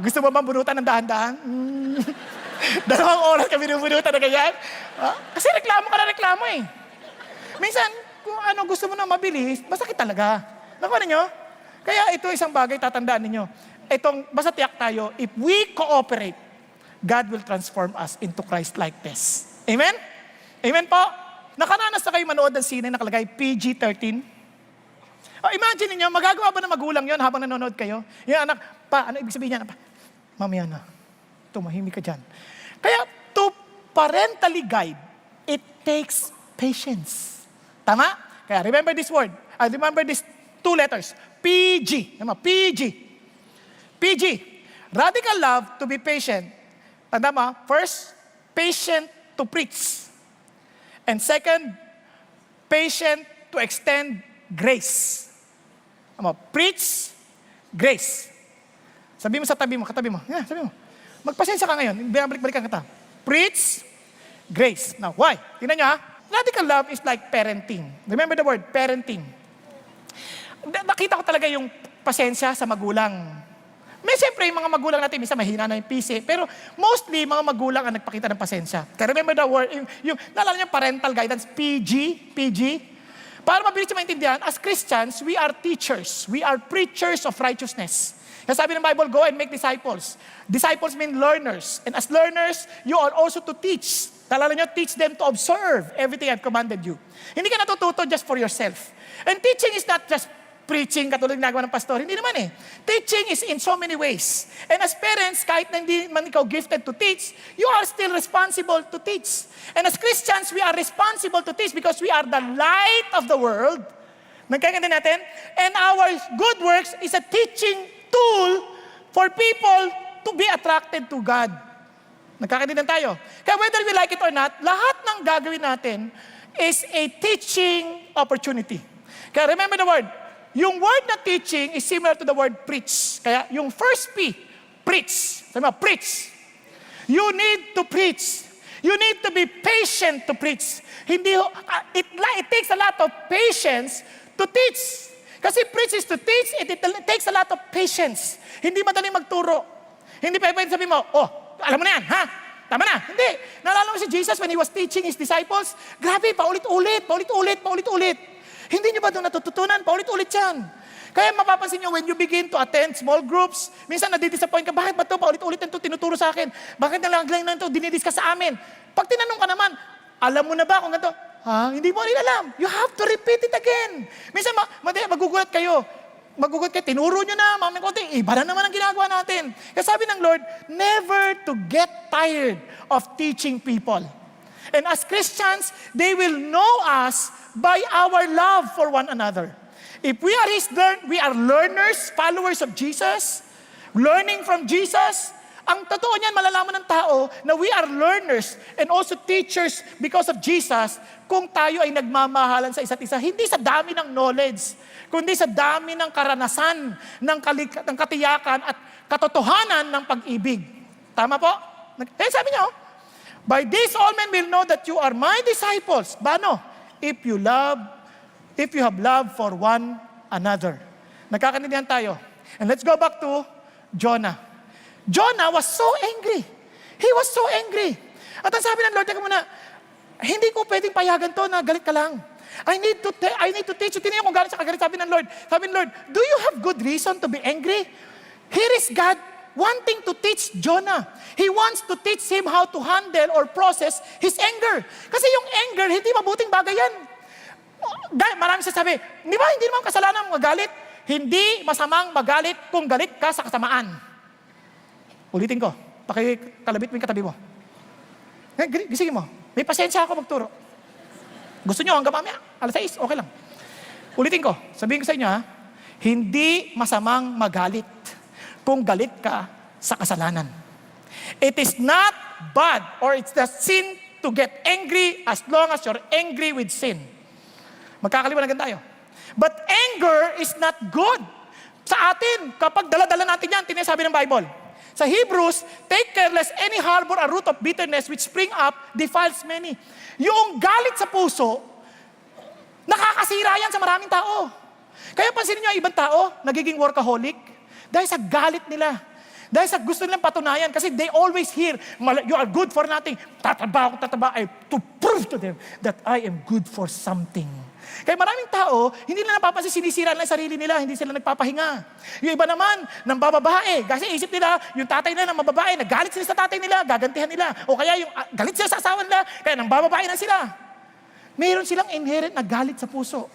Gusto mo bang bunutan ng dahan-dahan? 2 oras kami bunutan na ganyan. Kasi reklamo ka na reklamo eh. Minsan, kung ano gusto mo na mabilis, masakit talaga. Nakuha ninyo? Kaya ito isang bagay, tatandaan ninyo. Basta tiyak tayo, if we cooperate, God will transform us into Christ-likeness. Amen? Amen po? Nakaranas na kayo manood ng sine nakalagay PG-13? Imagine niyo, magagawa ba ng magulang yon habang nanonood kayo? Yung anak, ano ibig sabihin niya? Mamaya na, tumahimik ka dyan. Kaya, to parentally guide, it takes patience. Tama? Kaya, remember this word. Remember these 2 letters. PG. Tama, PG. PG. Radical love, to be patient. Tanda mo, first, patient to preach. And second, patient to extend grace. Preach, grace. Sabi mo sa katabi mo. Sabi mo. Magpasensya ka ngayon. Balik-balikan kita. Preach, grace. Now, why? Tingnan nyo ha. Radical love is like parenting. Remember the word, parenting. Nakita ko talaga yung pasensya sa magulang. May siyempre yung mga magulang natin, minsan mahina na yung PC. Pero mostly, mga magulang ang nagpakita ng pasensya. Kaya remember the word, naalala niyo parental guidance, PG. Para mabilis siya maintindihan, as Christians, we are teachers. We are preachers of righteousness. Kaya sabi ng Bible, go and make disciples. Disciples mean learners. And as learners, you are also to teach. Talala nyo, teach them to observe everything I've commanded you. Hindi ka natututo just for yourself. And teaching is not just preaching katulad ng nagawa ng pastor. Hindi naman eh. Teaching is in so many ways. And as parents, kahit na hindi man ikaw gifted to teach, you are still responsible to teach. And as Christians, we are responsible to teach because we are the light of the world. Nagkakanda natin? And our good works is a teaching tool for people to be attracted to God. Nagkakaintindihan tayo. Kaya whether we like it or not, lahat ng gagawin natin is a teaching opportunity. Kaya remember the word. Yung word na teaching is similar to the word preach. Kaya yung first P, preach. Sabi mo, preach. You need to preach. You need to be patient to preach. It takes a lot of patience to teach. Kasi preach is to teach, it takes a lot of patience. Hindi madaling magturo. Hindi pa pwede sabihin mo, alam mo na yan, ha? Tama na. Hindi. Naalala mo si Jesus when he was teaching his disciples? Grabe, paulit-ulit. Hindi nyo ba doon natututunan? Paulit-ulit yan. Kaya mapapansin nyo, when you begin to attend small groups, minsan nadidisappoint ka, bakit ba ito? Paulit-ulit ito tinuturo sa akin. Bakit nalaglang na ito? Dinidiscuss sa amin. Pag tinanong ka naman, alam mo na ba kung ganito? Hindi mo rin alam. You have to repeat it again. Minsan magugulat kayo. Tinuro nyo na, iba na naman ang ginagawa natin. Kaya sabi ng Lord, never to get tired of teaching people. And as Christians, they will know us by our love for one another. If we are learners, followers of Jesus, learning from Jesus, ang totoo niyan, malalaman ng tao na we are learners and also teachers because of Jesus kung tayo ay nagmamahalan sa isa't isa. Hindi sa dami ng knowledge, kundi sa dami ng karanasan, ng katiyakan at katotohanan ng pag-ibig. Tama po? Sabi niyo, By this all men will know that you are my disciples. Bano? If you have love for one another. Nagkakaintindihan tayo. And let's go back to Jonah. Jonah was so angry. He was so angry. At ang sabi ng Lord, teka muna, hindi ko pwedeng payagan to na galit ka lang. I need to teach you. Tingnan kung galit siya kagalit. Sabi ng Lord, do you have good reason to be angry? Here is God wanting to teach Jonah. He wants to teach him how to handle or process his anger. Kasi yung anger, hindi mabuting bagay yan. Marami sasabi, di ba hindi naman kasalanan magalit? Hindi masamang magalit kung galit ka sa kasamaan. Ulitin ko, pakikalabit mo yung katabi mo. Gisingin mo, may pasensya ako magturo. Gusto nyo hanggang mamaya, alas 6, okay lang. Ulitin ko, sabihin ko sa inyo hindi masamang magalit kung galit ka sa kasalanan. It is not bad or it's the sin to get angry as long as you're angry with sin. Magkakaliwanagan tayo. But anger is not good. Sa atin, kapag dala-dala natin yan, tinasabi ng Bible. Sa Hebrews, take care lest any harbor a root of bitterness which spring up defiles many. Yung galit sa puso, nakakasira yan sa maraming tao. Kaya pansinin nyo ang ibang tao, nagiging workaholic, dahil sa galit nila. Dahil sa gusto nilang patunayan. Kasi they always hear, you are good for nothing. Tataba, to prove to them that I am good for something. Kaya maraming tao, hindi nila napapansin, sinisira nila yung sarili nila, hindi sila nagpapahinga. Yung iba naman, nang bababae. Kasi isip nila, yung tatay nila ng mababae, nagalit sila sa tatay nila, gagantihan nila. O kaya yung galit sila sa asawa nila, kaya nang bababae na sila. Mayroon silang inherent na galit sa puso.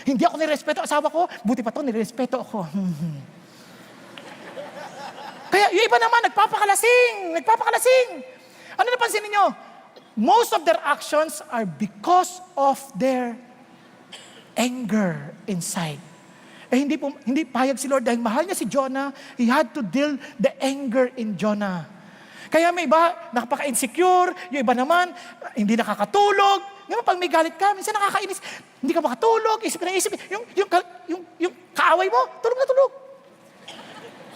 Hindi ako nirespeto asawa ko, buti pa to, nirespeto ako. Kaya yung iba naman, nagpapakalasing. Ano napansin ninyo? Most of their actions are because of their anger inside. Hindi payag si Lord dahil mahal niya si Jonah, He had to deal the anger in Jonah. Kaya may iba, nakapaka-insecure, yung iba naman, hindi nakakatulog. Ngayon, pag may galit ka, minsan nakakainis, hindi ka makatulog, isip na isip, yung kaaway mo, tulog na tulog.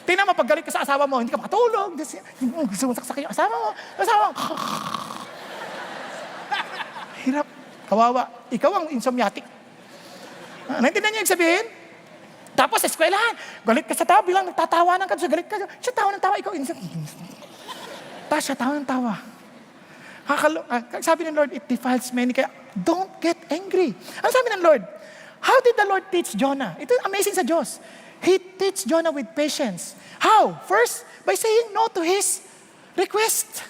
Tingnan mo, pag galit ka sa asawa mo, hindi ka makatulog. Gusto mo saksakin yung asawa mo. Hirap. Kawawa. Ikaw ang insomniatic. Naintindihan niyo yung sabihin? Tapos sa eskwelahan, galit ka sa tao, bilang nagtatawanan ka, so galit ka, siya tawa ng tawa, ikaw tapos siya tawa ng tawa. Sabi ng Lord, it defiles many, kaya don't get angry. Ano sabi ng Lord? How did the Lord teach Jonah? Ito amazing sa Diyos. He teach Jonah with patience. How? First, by saying no to his request.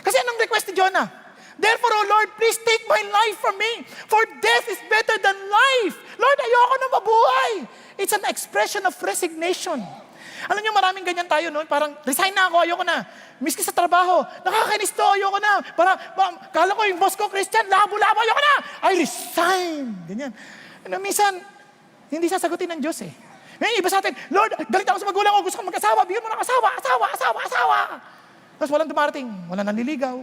Kasi anong request ni Jonah? Therefore, O Lord, please take my life from me, for death is better than life. Lord, ayoko na mabuhay. It's an expression of resignation. Alam niyo, maraming ganyan tayo, no? Parang, resign na ako, ayoko na. Miski sa trabaho, nakakainis to, ayoko na. Kala ko yung boss ko, Christian, labo-labo, ayoko na. I resign. Ganyan. Minsan, hindi sasagutin ng Diyos eh. Ngayon, iba sa atin, Lord, galit ako sa magulang ko, gusto kong mag-asawa, bigyan mo ng asawa. Tapos walang dumarating, walang nanliligaw.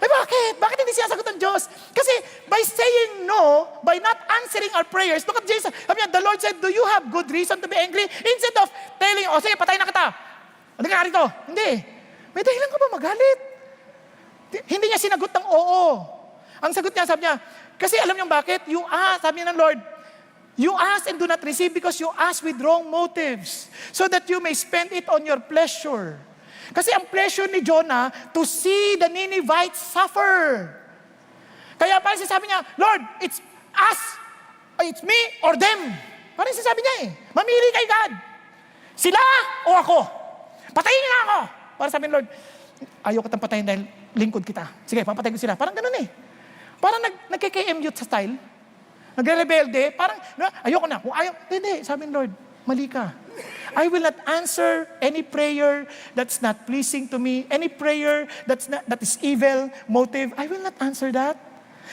Bakit? Bakit hindi siya sagot ng Diyos? Kasi by saying no, by not answering our prayers, look at Jesus. Sabi niya, the Lord said, do you have good reason to be angry? Instead of telling, sige, patay na kita. Ano nga rito? Hindi. May dahilan ka ba magalit? Hindi niya sinagot ng oo. Ang sagot niya, sabi niya, kasi alam niyo bakit? You ask, sabi niya ng Lord, you ask and do not receive because you ask with wrong motives, so that you may spend it on your pleasure. Kasi ang pleasure ni Jonah to see the Ninevites suffer. Kaya parang sinasabi niya, Lord, it's us, it's me or them. Parang sinasabi niya mamili kay God. Sila o ako? Patayin niyo na ako. Parang sabi ni Lord, ayaw kitang patayin dahil lingkod kita. Sige, papatayin ko sila. Parang ganun Parang nagkikMU sa style. Nagre-rebelde. Parang, ayoko na. Kung ayaw, hindi. Sabi ni Lord, mali ka. I will not answer any prayer that's not pleasing to me, any prayer that is evil motive. I will not answer that.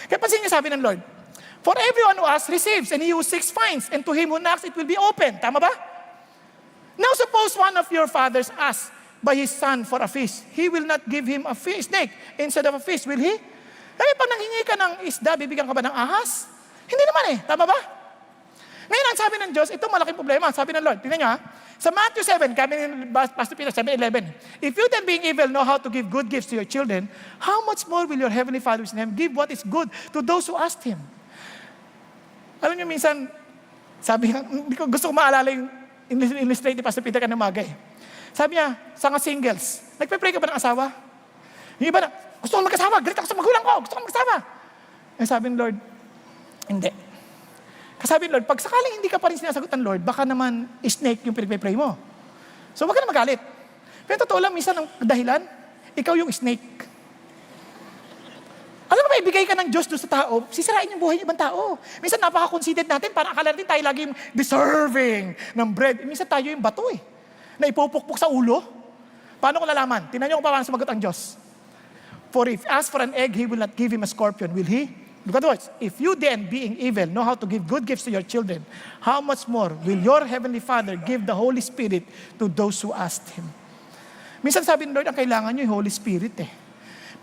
Kaya pansin niya sabi ng Lord, for everyone who asks receives, and he who seeks finds, and to him who knocks it will be open. Tama ba? Now suppose one of your fathers asks by his son for a fish. He will not give him a snake instead of a fish, will he? Kaya pag nanghingi ka ng isda, bibigyan ka ba ng ahas? Hindi naman Tama ba? Ngayon, ang sabi ng Diyos, ito malaking problema. Sabi ng Lord, tingnan niyo Sa Matthew 7, kami ni Pastor Peter, 7:11, if you then being evil know how to give good gifts to your children, how much more will your heavenly Father in heaven give what is good to those who ask Him? Alam niyo, minsan, sabi nga, hindi ko gusto ko maalala yung illustrate ni Pastor Peter kanina umaga eh. Sabi niya, sa nga singles, nagpe-pray ka ba ng asawa? Yung iba na, gusto ko mag-asawa, galit ako sa magulang ko, gusto ko mag-asawa. Eh sabi ng Lord, hindi. Kasabi ng Lord, pag sakaling hindi ka pa rin sinasagot ng Lord, baka naman snake yung pinagpe-pray mo. So wag ka na magalit. Pero totoo lang, minsan ang dahilan, ikaw yung snake. Alam mo ba, ibigay ka ng Diyos doon sa tao, sisirain yung buhay ng ibang tao. Minsan napaka-conceited natin, parang akala natin tayo lagi yung deserving ng bread. Minsan tayo yung bato eh, na ipupukpuk sa ulo. Paano ko nalaman? Tingnan niyo kung paano sumagot ang Diyos. For if ask for an egg, He will not give him a scorpion, will He? Look at the words. If you then, being evil, know how to give good gifts to your children, how much more will your heavenly Father give the Holy Spirit to those who ask Him? Minsan sabi ng Lord, ang kailangan niyo yung Holy Spirit eh.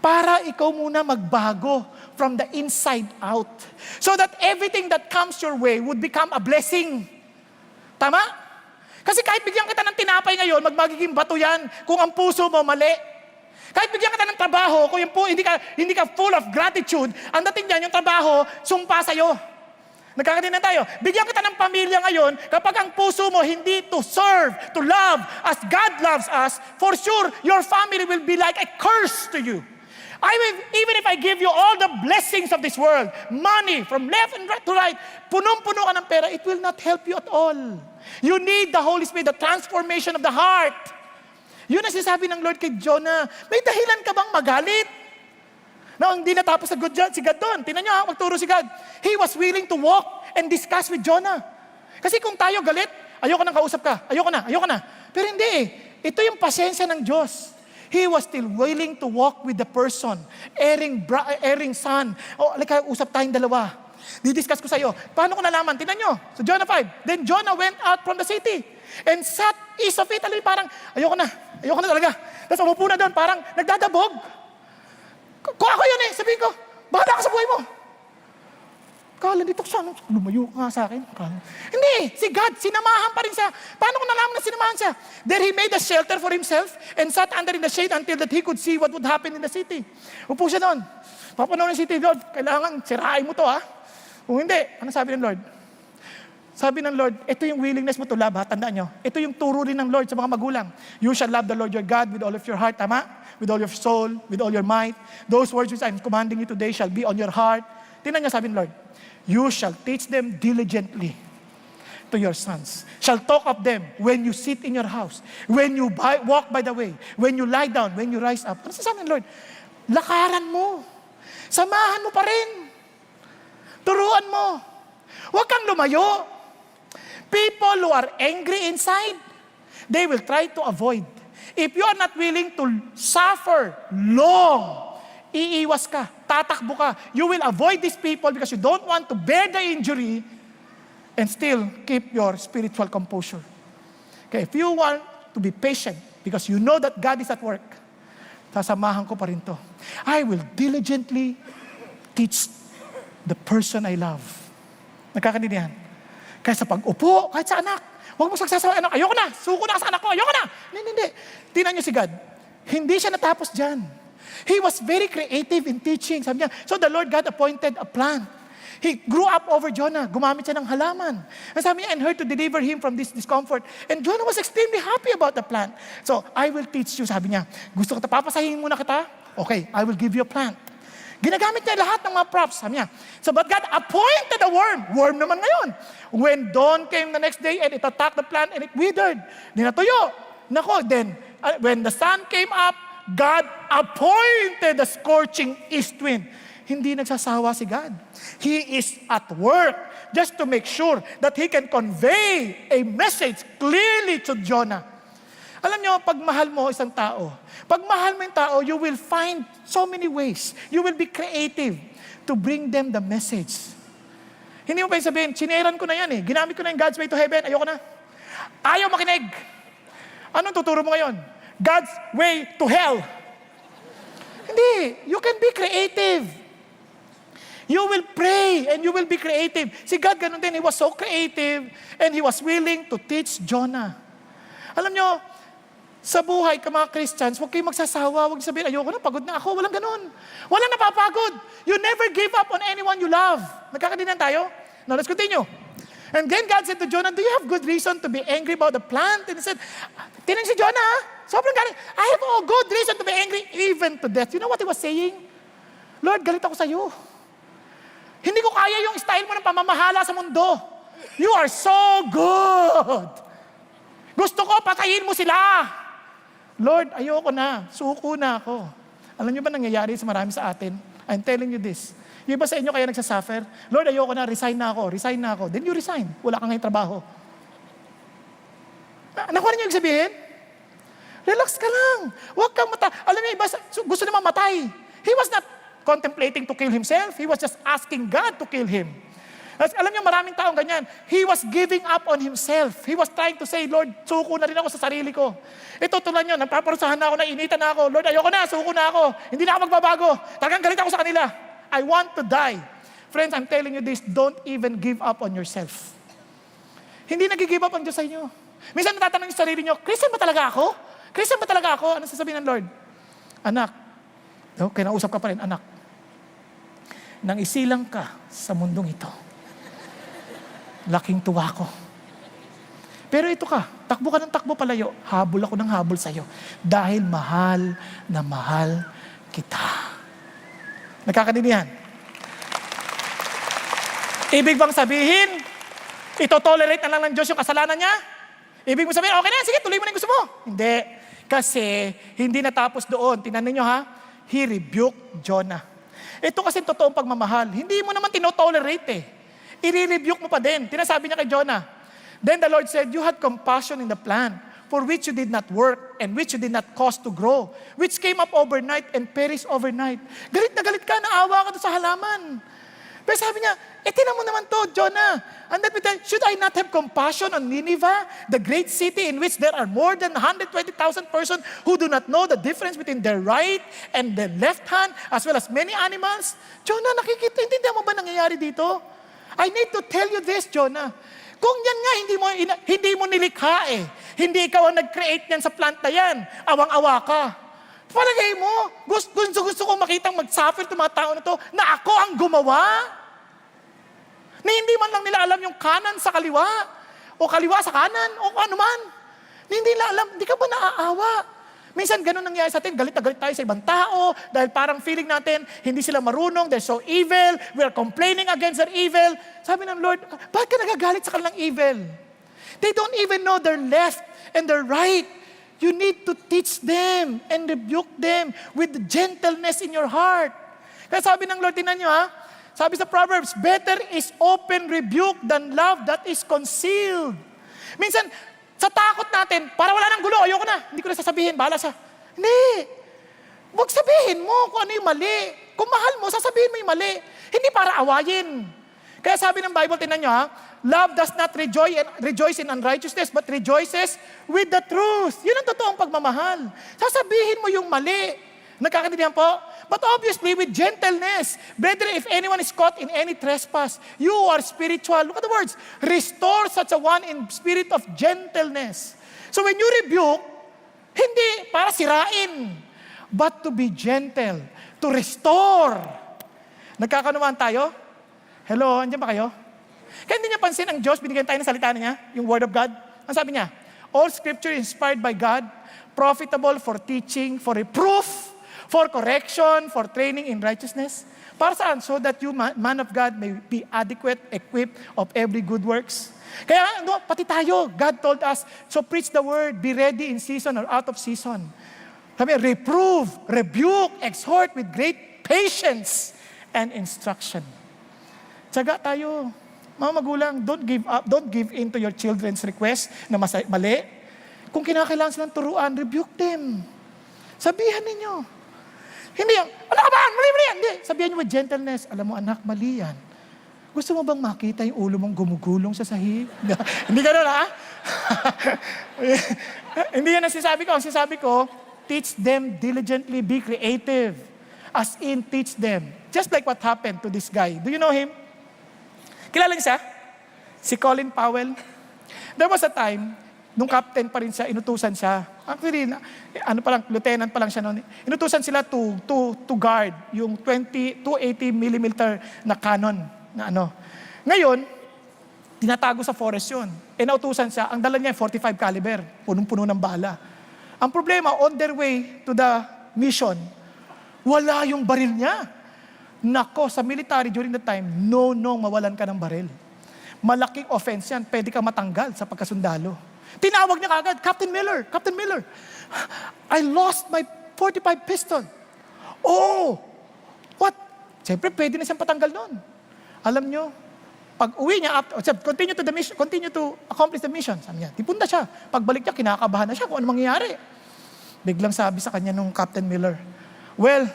Para ikaw muna magbago from the inside out. So that everything that comes your way would become a blessing. Tama? Kasi kahit bigyan kita ng tinapay ngayon, magiging bato yan kung ang puso mo mali. Kahit bigyan kita ng trabaho, kung hindi ka full of gratitude, ang dating dyan, yung trabaho, sumpa sa'yo. Nagkakatinnan tayo. Bigyan kita ng pamilya ngayon, kapag ang puso mo hindi to serve, to love, as God loves us, for sure, your family will be like a curse to you. Even if I give you all the blessings of this world, money from left and right to right, punong-puno ka ng pera, it will not help you at all. You need the Holy Spirit, the transformation of the heart. Yun ang sinasabi ng Lord kay Jonah. May dahilan ka bang magalit? Na hindi natapos si God doon. Tingnan niyo, magturo si God. He was willing to walk and discuss with Jonah. Kasi kung tayo galit, ayoko nang kausap ka. Ayoko na. Pero hindi eh. Ito yung pasensya ng Diyos. He was still willing to walk with the person, erring son. Usap tayong dalawa. Didiscuss ko sa iyo. Paano ko nalaman? Tingnan nyo. So Jonah 5. Then Jonah went out from the city and sat east of it. Alam, parang, ayoko na talaga. Tapos umupo na doon, parang nagdadabog. Kung ako yun sabihin ko, bahala ka sa buhay mo. Kala dito siya, lumayo ka nga sa akin. Hindi, si God, sinamahan pa rin siya. Paano ko nalaman na sinamahan siya? There he made a shelter for himself and sat under in the shade until that he could see what would happen in the city. Upo siya doon. Papanaw ng city, Lord, kailangan sirain mo to Kung hindi, ano sabi ng Lord? Sabi ng Lord, ito yung willingness mo to love, tandaan nyo. Ito yung turo rin ng Lord sa mga magulang. You shall love the Lord your God with all of your heart, tama? With all your soul, with all your might. Those words which I'm commanding you today shall be on your heart. Tingnan niya, sabi ng Lord, you shall teach them diligently to your sons. Shall talk of them when you sit in your house, when you walk by the way, when you lie down, when you rise up. Ano sasabi ng Lord? Lakaran mo. Samahan mo pa rin. Turuan mo. Huwag kang lumayo. People who are angry inside, they will try to avoid. If you are not willing to suffer long, iiwas ka, tatakbo ka. You will avoid these people because you don't want to bear the injury and still keep your spiritual composure. Okay, if you want to be patient because you know that God is at work, sasamahan ko pa rin to. I will diligently teach the person I love. Nagkakaintindihan? Kaya sa pag-upo, kahit sa anak, huwag mo sagsasawa, ayoko na, suko na sa anak ko, ayoko na. Hindi. Tingnan niyo si God. Hindi siya natapos dyan. He was very creative in teaching. Sabi niya, so the Lord God appointed a plant. He grew up over Jonah. Gumamit siya ng halaman. And sabi niya, and her to deliver him from this discomfort. And Jonah was extremely happy about the plant. So, I will teach you. Sabi niya, gusto kita, papasahin muna kita? Okay, I will give you a plant. Ginagamit niya lahat ng mga props. Sabi niya, so but God appointed a worm. Worm naman ngayon. When dawn came the next day and it attacked the plant and it withered. Di natuyo. Nako, then, when the sun came up, God appointed a scorching east wind. Hindi nagsasawa si God. He is at work just to make sure that He can convey a message clearly to Jonah. Alam nyo, pag mahal mo isang tao, pag mahal mo yung tao, you will find so many ways. You will be creative to bring them the message. Hindi mo pa yung sabihin, chineran ko na yan ginamit ko na yung God's way to heaven, ayoko na. Ayaw makinig. Anong tuturo mo ngayon? God's way to hell. Hindi. You can be creative. You will pray and you will be creative. Si God ganun din, He was so creative and He was willing to teach Jonah. Alam nyo, sa buhay ka mga Christians, huwag kayong magsasawa, huwag sabihin, ayoko na, pagod na ako. Walang ganun. Walang napapagod. You never give up on anyone you love. Nagkakaintindihan tayo? Now, let's continue. And then God said to Jonah, do you have good reason to be angry about the plant? And he said, tinanong si Jonah, sobrang galit, I have all good reason to be angry even to death. You know what he was saying? Lord, galit ako sa iyo. Hindi ko kaya yung style mo ng pamamahala sa mundo. You are so good. Gusto ko, patayin mo sila. Lord, ayoko na. Suko na ako. Alam niyo ba nangyayari sa marami sa atin? I'm telling you this. Yung iba sa inyo kaya nagsasuffer? Lord, ayoko na. Resign na ako. Then you resign. Wala kang ngayon trabaho. Nakuha niyo yung sabihin? Relax ka lang. Huwag kang Alam niyo, iba gusto na mamatay. He was not contemplating to kill himself. He was just asking God to kill him. Alam niyo, maraming taong ganyan. He was giving up on himself. He was trying to say, Lord, suko na rin ako sa sarili ko. Ito tulad niyo, nagpaparusahan na ako, nainitan na ako. Lord, ayoko na, suko na ako. Hindi na ako magbabago. Talagang galit ako sa kanila. I want to die. Friends, I'm telling you this, don't even give up on yourself. Hindi nag-give up ang Diyos sa inyo. Minsan natatanong yung sarili niyo, Christian ba talaga ako? Christian ba talaga ako? Ano sasabihin ng Lord? Anak, kinausap ka pa rin, anak, nang isilang ka sa mundong ito, laking tuwa ko. Pero ito ka, takbo ka ng takbo palayo, habol ako ng habol sa'yo. Dahil mahal na mahal kita. Nagkakadinihan? Ibig bang sabihin, ito-tolerate na lang ng Diyos yung kasalanan niya? Ibig mo sabihin, okay na, sige, tuloy mo na yung gusto mo. Hindi. Kasi, hindi natapos doon. Tingnan niyo ha, He rebuked Jonah. Ito kasi totoong pagmamahal. Hindi mo naman tinotolerate eh. I-rebuke mo pa din. Tinasabi niya kay Jonah. Then the Lord said, you had compassion in the plant, for which you did not work, and which you did not cause to grow, which came up overnight and perished overnight. Galit na galit ka, naawa ka doon sa halaman. Pero sabi niya, tinan mo naman to, Jonah. And that should I not have compassion on Nineveh, the great city in which there are more than 120,000 persons who do not know the difference between their right and their left hand, as well as many animals? Jonah, intindihan mo ba nangyayari dito? I need to tell you this, Jonah. Kung yan nga, hindi mo nilikha eh. Hindi ikaw ang nag-create niyan sa plant na yan. Awang-awa ka. Palagay mo, gusto ko makitang mag-suffer itong mga tao na to, na ako ang gumawa. Na hindi man lang nila alam yung kanan sa kaliwa, o kaliwa sa kanan, o ano man. Na hindi nila alam, di ka ba naaawa? Minsan ganun nangyayari sa atin, galit na galit tayo sa ibang tao, dahil parang feeling natin, hindi sila marunong, they're so evil, we are complaining against their evil. Sabi ng Lord, bakit ka nagagalit sa kanilang evil? They don't even know their left and their right. You need to teach them and rebuke them with gentleness in your heart. Kaya sabi ng Lord, tingnan nyo ha, sabi sa Proverbs, better is open rebuke than love that is concealed. Minsan, sa takot natin, para wala nang gulo, ayoko na, hindi ko na sasabihin, bahala siya. Hindi. Huwag sabihin mo kung ano yung mali. Kung mahal mo, sasabihin mo yung mali. Hindi para awayin. Kaya sabi ng Bible, tingnan nyo ha, love does not rejoice in unrighteousness, but rejoices with the truth. Yun ang totoong pagmamahal. Sasabihin mo yung mali. Nagkakaintindihan po? But obviously, with gentleness. Brethren, if anyone is caught in any trespass, you are spiritual. Look at the words. Restore such a one in spirit of gentleness. So when you rebuke, hindi para sirain, but to be gentle, to restore. Nagkakanumaan tayo? Hello, andyan ba kayo? Kaya hindi niya pansin ang Diyos, binigyan tayo ng salita niya, yung Word of God. Ang sabi niya, all Scripture is inspired by God, profitable for teaching, for reproof, for correction, for training in righteousness. Para saan? So that you, man of God, may be adequate, equipped of every good works. Kaya, pati tayo, God told us, so preach the word, be ready in season or out of season. Sabi, reprove, rebuke, exhort with great patience and instruction. Tsaga tayo. Mga magulang, don't give up, don't give in to your children's request na mali. Kung kinakailangan silang turuan, rebuke them. Sabihan ninyo. Hindi yung, ano ka ba? Mali. Hindi. Sabihan nyo with gentleness. Alam mo anak, mali yan. Gusto mo bang makita yung ulo mong gumugulong sa sahig? Hindi ka na ha? Hindi yan ang sinasabi ko. Ang sinasabi ko, teach them diligently, be creative. As in, teach them. Just like what happened to this guy. Do you know him? Kilala niyo siya? Si Colin Powell. There was a time, nung captain pa rin siya, inutusan siya. Actually, lieutenant pa lang siya noon. Inutusan sila to guard yung 280 millimeter na cannon na ano. Ngayon, tinatago sa forest yun. Nautusan siya, ang dala niya 45 caliber, punong-puno ng bala. Ang problema, on their way to the mission, wala yung baril niya. Nako, sa military during the time, mawalan ka ng baril. Malaking offense yan, pwede ka matanggal sa pagkasundalo. Tinawag niya kagad, Captain Miller, I lost my 45 pistol. Oh, what? Siyempre, pwede na siyang patanggal noon. Alam nyo, pag uwi niya, continue to accomplish the mission. Sabi niya, tipunta siya. Pagbalik niya, kinakabahan na siya kung ano mangyayari. Biglang sabi sa kanya nung Captain Miller, well,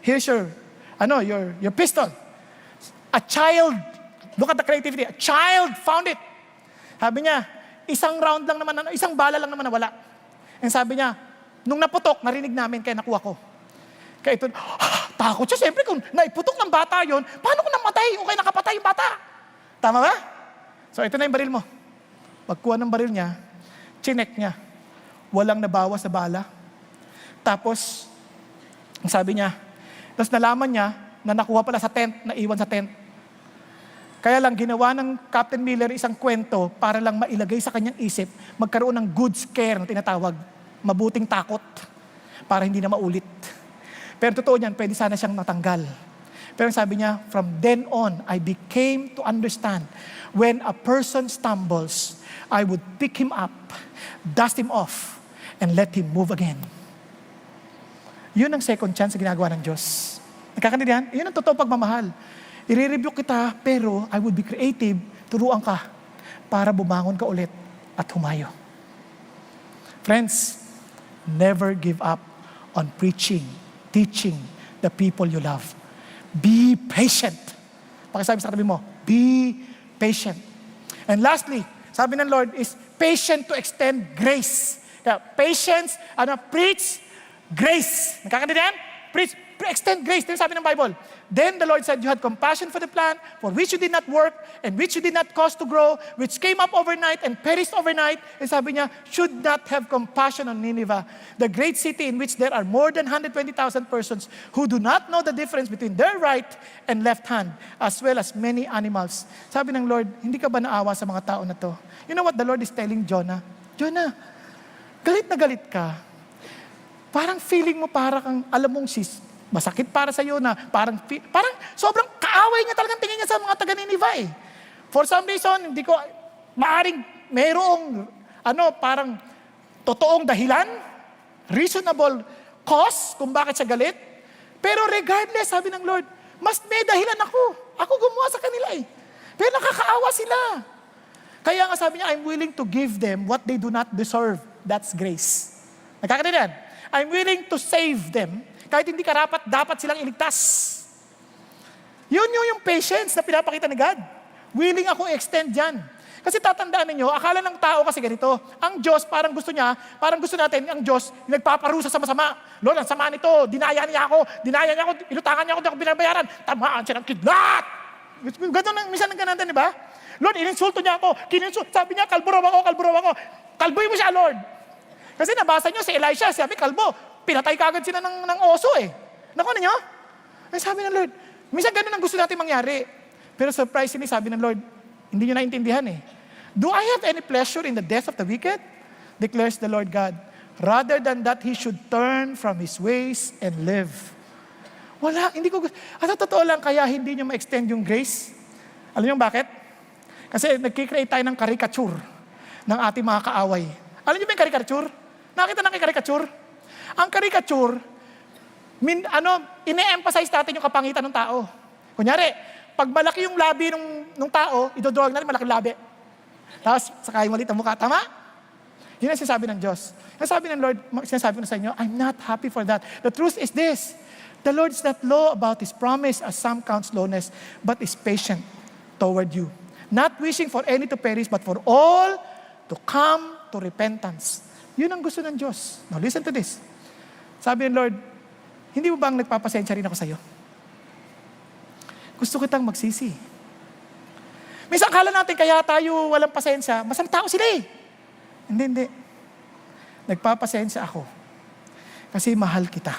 here's your pistol. A child, look at the creativity, a child found it. Sabi niya, isang bala lang naman nawala. And sabi niya, nung naputok, narinig namin, kaya nakuha ko. Kaya ito, takot siya. Siyempre, kung naiputok ng bata yon, paano kung namatay o kaya nakapatay yung bata? Tama ba? So, ito na yung baril mo. Pagkuha ng baril niya, chinek niya. Walang nabawas na bala. Tapos, sabi niya, tapos nalaman niya na nakuha pala sa tent, naiwan sa tent. Kaya lang, ginawa ng Captain Miller isang kwento para lang mailagay sa kanyang isip, magkaroon ng good scare na tinatawag, mabuting takot, para hindi na maulit. Pero totoo niyan, pwede sana siyang natanggal. Pero sabi niya, from then on, I became to understand, when a person stumbles, I would pick him up, dust him off, and let him move again. Yun ang second chance na ginagawa ng Diyos. Nakakaintindihan? Yun ang totoo pagmamahal. I-rebuke kita, pero I would be creative, turuan ka, para bumangon ka ulit at humayo. Friends, never give up on preaching, teaching the people you love. Be patient. Pakisabi sa katabi mo, be patient. And lastly, sabi ng Lord is patient to extend grace. Kaya patience, preach grace. Nakakaintindihan? Preach, extend grace. Ito yung sabi ng Bible. Then the Lord said, you had compassion for the plant, for which you did not work, and which you did not cause to grow, which came up overnight and perished overnight. And sabi niya, should not have compassion on Nineveh, the great city in which there are more than 120,000 persons who do not know the difference between their right and left hand, as well as many animals. Sabi ng Lord, hindi ka ba naawa sa mga tao na to? You know what the Lord is telling Jonah? Jonah, galit na galit ka. Parang feeling mo parang alam mong masakit para sa iyo na parang sobrang kaaway niya talagang tingin niya sa mga taga Nineveh eh. For some reason, hindi ko maaring mayroong parang totoong dahilan, reasonable cause kung bakit siya galit. Pero regardless, sabi ng Lord, mas may dahilan ako. Ako gumawa sa kanila eh. Pero nakakaawa sila. Kaya nga sabi niya, I'm willing to give them what they do not deserve. That's grace. Nakakaintindihan? I'm willing to save them kahit hindi dapat silang iligtas. Yun yung patience na pinapakita ni God. Willing ako i-extend yan. Kasi tatandaan ninyo, akala ng tao kasi ganito, ang Diyos parang gusto natin, ang Diyos nagpaparusa sa masama. Lord, ang sama nito, dinaya niya ako, inutangan niya ako, di ako binabayaran, tamaan siya ng kidlat. Ganun minsan ng ganun, di ba? Lord, ininsulto niya ako, sabi niya, kalbo raw ako. Kalboy mo siya, Lord. Kasi nabasa niyo si Elisha, sabi, kalbo, pinatay kagad sila ng oso eh. Naku, niyo? Ay sabi ng Lord, minsan ganun ang gusto natin mangyari. Pero surprisingly, sabi ng Lord, hindi niyo naintindihan eh. Do I have any pleasure in the death of the wicked? Declares the Lord God. Rather than that, he should turn from his ways and live. Wala, hindi ko gusto. At sa totoo lang, kaya hindi niyo ma-extend yung grace. Alam niyo bakit? Kasi nagkikreate tayo ng caricature ng ating mga kaaway. Alam niyo ba yung caricature? Nakita na kay caricature? Ang caricature, ine-emphasize natin yung kapangitan ng tao. Kunyari, pag malaki yung labi ng tao, idodrawag natin malaking labi. Tapos, sakayin maliit ang mukha. Tama? Yun ang sinasabi ng Diyos. Sinasabi ng Lord, sinasabi ko sa inyo, I'm not happy for that. The truth is this, the Lord is not low about His promise as some count slowness, but is patient toward you. Not wishing for any to perish, but for all to come to repentance. Yun ang gusto ng Diyos. Now listen to this. Sabi ng Lord, hindi mo bang nagpapasensya rin ako sa'yo? Gusto kitang magsisi. Minsan akala natin kaya tayo walang pasensya, masamang tao sila eh. Hindi. Nagpapasensya ako. Kasi mahal kita.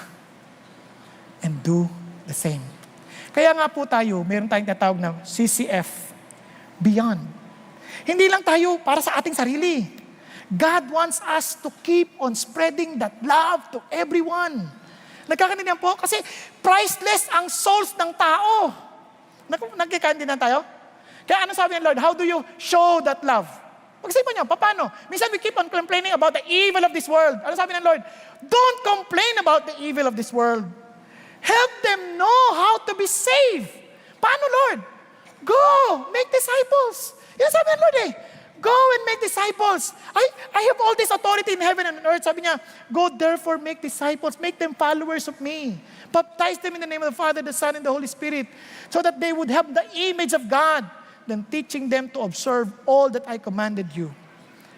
And do the same. Kaya nga po tayo, meron tayong tatawag na CCF, Beyond. Hindi lang tayo para sa ating sarili. God wants us to keep on spreading that love to everyone. Nagkakaintindihan po? Kasi priceless ang souls ng tao. Nagkakaintindihan tayo? Kaya ano sabi ng Lord? How do you show that love? Pag-isipan niyo, paano? Minsan we keep on complaining about the evil of this world. Ano sabi ng Lord? Don't complain about the evil of this world. Help them know how to be saved. Paano, Lord? Go, make disciples. Yan sabi ng Lord eh. Go and make disciples. I have all this authority in heaven and on earth. Sabi niya, go therefore make disciples. Make them followers of me. Baptize them in the name of the Father, the Son, and the Holy Spirit. So that they would have the image of God. Then teaching them to observe all that I commanded you.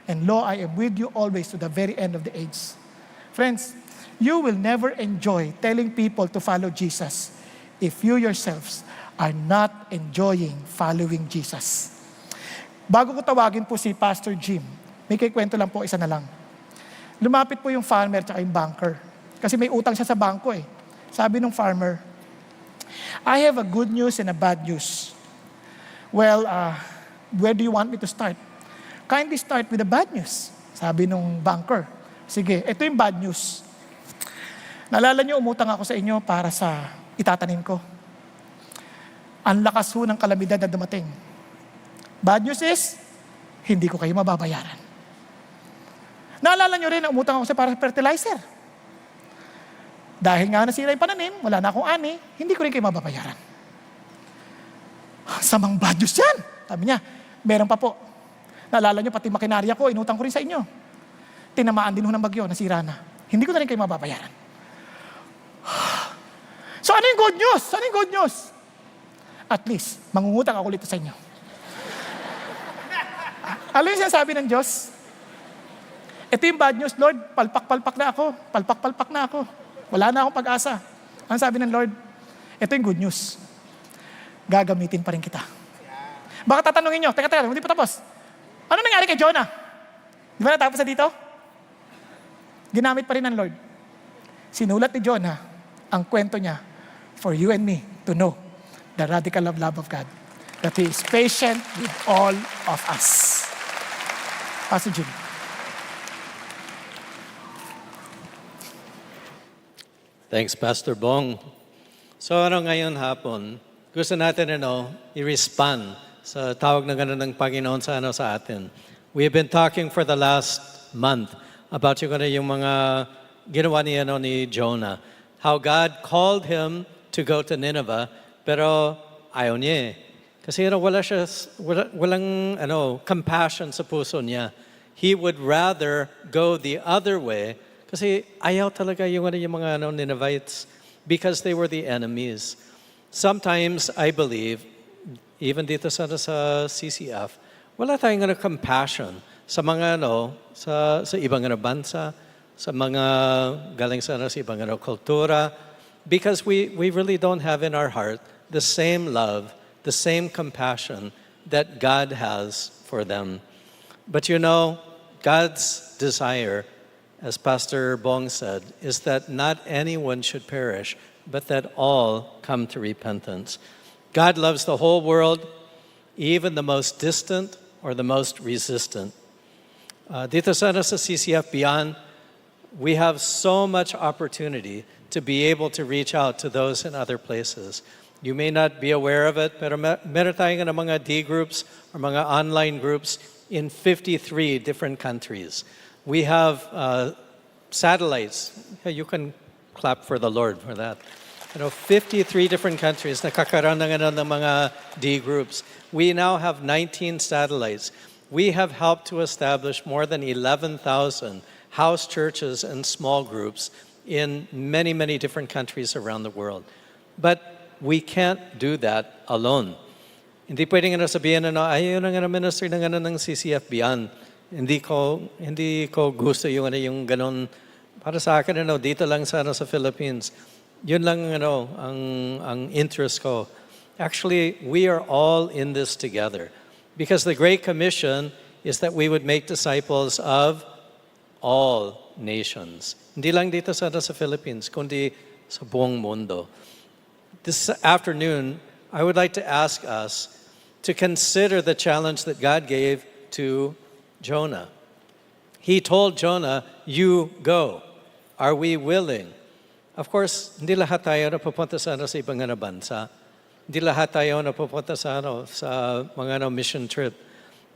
And lo, I am with you always to the very end of the age. Friends, you will never enjoy telling people to follow Jesus if you yourselves are not enjoying following Jesus. Bago ko tawagin po si Pastor Jim, may kikwento lang po, isa na lang. Lumapit po yung farmer at yung banker. Kasi may utang siya sa bangko eh. Sabi ng farmer, I have a good news and a bad news. Well, where do you want me to start? Kindly start with the bad news. Sabi nung banker. Sige, ito yung bad news. Naalala niyo, umutang ako sa inyo para sa itatanim ko. Ang lakas ho ng kalamidad na dumating. Bad news is, hindi ko kayo mababayaran. Naalala niyo rin na umutang ako sa para sa fertilizer. Dahil nga nasira yung pananim, wala na akong ani, hindi ko rin kayo mababayaran. Samang bad news yan. Sabi niya, meron pa po. Naalala niyo, pati makinarya ko, inutang ko rin sa inyo. Tinamaan din ho ng bagyo, nasira na. Hindi ko na rin kayo mababayaran. So ano yung good news? Ano yung good news? At least, mangungutang ako ulit sa inyo. Alam yung sinasabi ng Diyos? Ito yung bad news, Lord, palpak-palpak na ako. Palpak-palpak na ako. Wala na akong pag-asa. Ano sabi ng Lord? Ito yung good news. Gagamitin pa rin kita. Baka tatanungin nyo, teka, hindi pa tapos. Ano nangyari kay Jonah? Di ba natapos na dito? Ginamit pa rin ng Lord. Sinulat ni Jonah ang kwento niya for you and me to know the radical love of God. That He is patient with all of us. Pastor Jim.
Thanks, Pastor Bong. So ngayon hapon, gusto natin i-respond sa tawag na gano'n ng Panginoon sa atin. We have been talking for the last month about yung mga ginawa ni Jonah. How God called him to go to Nineveh, pero ayaw niya eh. Kasi walang compassion sa puso niya. He would rather go the other way kasi ayaw talaga yung mga Ninevites because they were the enemies. Sometimes I believe, even dito sa CCF, wala tayong compassion sa mga sa ibang bansa, sa mga galing sa ibang kultura, because we really don't have in our heart the same love, the same compassion that God has for them. But God's desire, as Pastor Bong said, is that not anyone should perish, but that all come to repentance. God loves the whole world, even the most distant or the most resistant. Dito sa CCF Beyond, we have so much opportunity to be able to reach out to those in other places. You may not be aware of it, pero meron tayong mga D groups or mga online groups in 53 different countries. We have satellites. You can clap for the Lord for that. 53 different countries nakakaroon ng mga D groups. We now have 19 satellites. We have helped to establish more than 11,000 house churches and small groups in many, many different countries around the world. But we can't do that alone. Hindi pwedeng sabihin ayaw na ministry ng CCF Beyond. Hindi ko gusto yung ganon. Para sa akin, dito lang sa Philippines. Yun lang ang interest ko. Actually, we are all in this together. Because the Great Commission is that we would make disciples of all nations. Hindi lang dito sa Philippines, kundi sa buong mundo. This afternoon, I would like to ask us to consider the challenge that God gave to Jonah. He told Jonah, "You go." Are we willing? Of course, hindi lahat tayo napupunta sa ibang bansa. Hindi lahat tayo napupunta sa mga mission trip.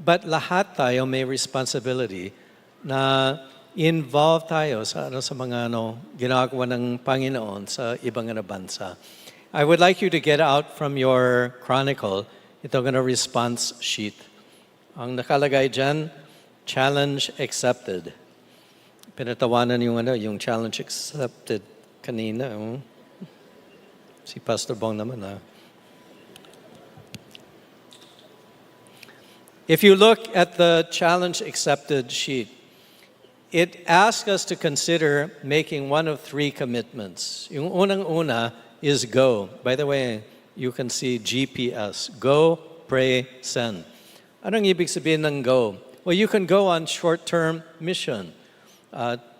But lahat tayo may responsibility na involved tayo sa mga ginagawa ng Panginoon sa ibang bansa. I would like you to get out from your chronicle itong response sheet. Ang nakalagay dyan, challenge accepted. Pinatawanan yung challenge accepted kanina. Si Pastor Bong naman. If you look at the challenge accepted sheet, it asks us to consider making one of three commitments. Yung unang-una is go. By the way, you can see GPS. Go, pray, send. Anong ibig sabihin ng go? Well, you can go on short-term mission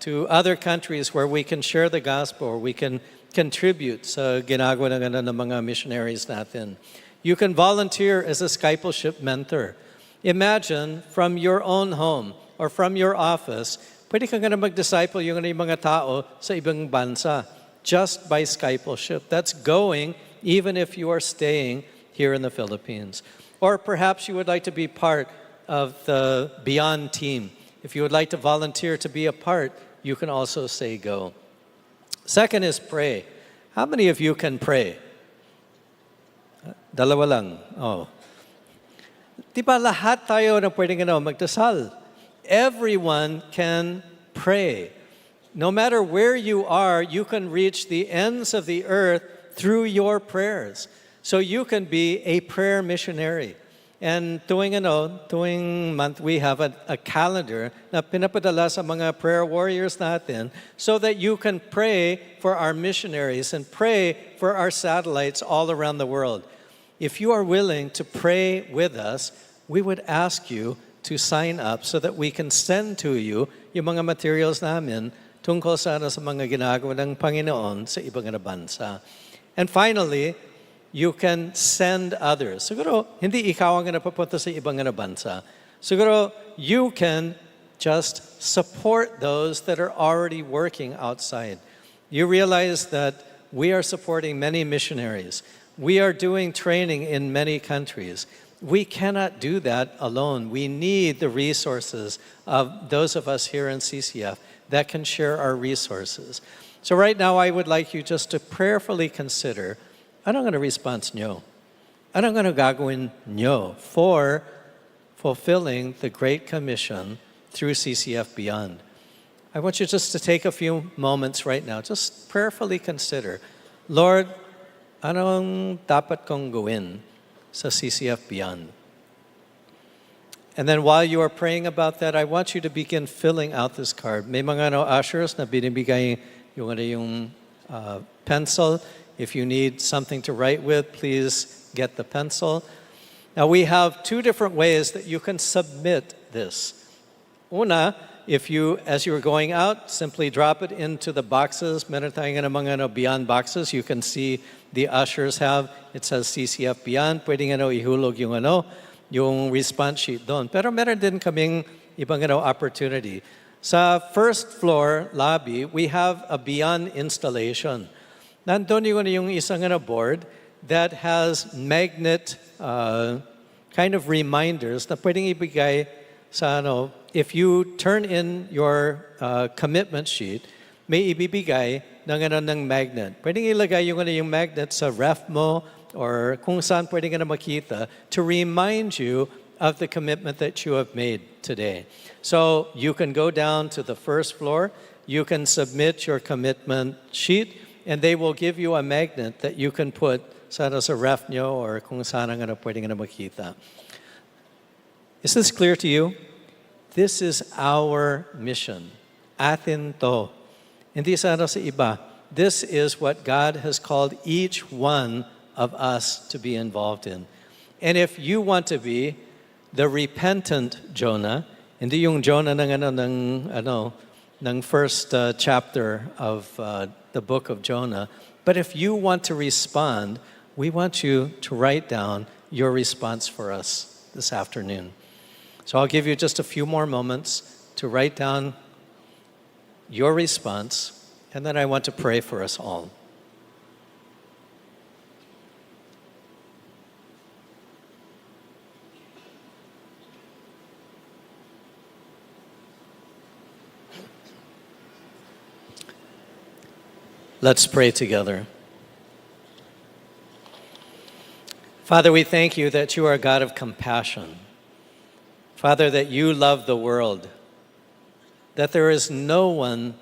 to other countries where we can share the gospel, or we can contribute sa ginagawa ng mga missionaries natin. You can volunteer as a discipleship mentor. Imagine from your own home or from your office, pwede ka nga na mag-disciple yung mga tao sa ibang bansa just by discipleship. That's going even if you are staying here in the Philippines. Or perhaps you would like to be part of the Beyond team. If you would like to volunteer to be a part, you can also say go. Second is pray. How many of you can pray? Dalawa lang. Oh. Di ba lahat tayo na pwedeng magdasal? Everyone can pray. No matter where you are, you can reach the ends of the earth through your prayers. So you can be a prayer missionary. And tuwing month, we have a calendar na pinapadala sa mga prayer warriors natin so that you can pray for our missionaries and pray for our satellites all around the world. If you are willing to pray with us, we would ask you to sign up so that we can send to you yung mga materials namin tungkol sa mga ginagawa ng Panginoon sa ibang bansa. And finally, you can send others. Siguro, hindi ikaw ang napapunta sa ibang bansa. Siguro, you can just support those that are already working outside. You realize that we are supporting many missionaries. We are doing training in many countries. We cannot do that alone. We need the resources of those of us here in CCF that can share our resources. So right now, I would like you just to prayerfully consider, anong response nyo? Anong gagawin nyo for fulfilling the Great Commission through CCF Beyond? I want you just to take a few moments right now, just prayerfully consider, Lord, anong dapat kong gawin sa CCF Beyond? And then while you are praying about that, I want you to begin filling out this card. May mga ushers na binibigay yung pencil. If you need something to write with, please get the pencil. Now we have two different ways that you can submit this. Una, if you, as you are going out, simply drop it into the boxes. Meron tayong mga Beyond boxes. You can see the ushers have, it says CCF Beyond. Pwedeng ihulog yung response sheet doon. Pero meron din kaming ibang opportunity. Sa first floor lobby, we have a Beyond installation. Nandun yung isang board that has magnet kind of reminders na pwedeng ibigay sa if you turn in your commitment sheet, may ibibigay ng magnet. Pwedeng ilagay yung magnet sa ref mo or kung saan pwedeng makita to remind you of the commitment that you have made today. So you can go down to the first floor, you can submit your commitment sheet, and they will give you a magnet that you can put sa ref nyo or kung saan pwedeng makita. Is this clear to you? This is our mission. Atin to. Hindi sa iba. This is what God has called each one of us to be involved in. And if you want to be, the repentant Jonah, hindi yung Jonah ng first chapter of the book of Jonah. But if you want to respond, we want you to write down your response for us this afternoon. So I'll give you just a few more moments to write down your response, and then I want to pray for us all. Let's pray together. Father, we thank you that you are a God of compassion. Father, that you love the world, that there is no one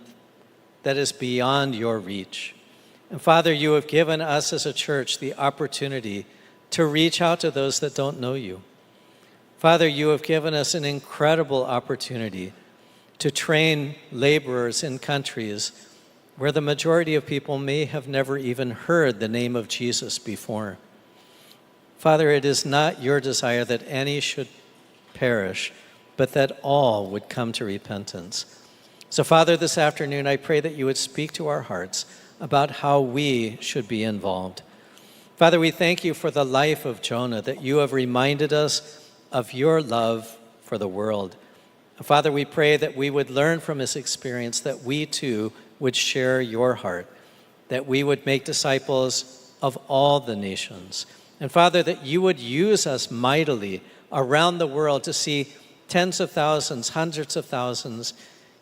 that is beyond your reach. And Father, you have given us as a church the opportunity to reach out to those that don't know you. Father, you have given us an incredible opportunity to train laborers in countries where the majority of people may have never even heard the name of Jesus before. Father, it is not your desire that any should perish, but that all would come to repentance. So, Father, this afternoon, I pray that you would speak to our hearts about how we should be involved. Father, we thank you for the life of Jonah, that you have reminded us of your love for the world. Father, we pray that we would learn from his experience, that we too would share your heart, that we would make disciples of all the nations. And Father, that you would use us mightily around the world to see tens of thousands, hundreds of thousands,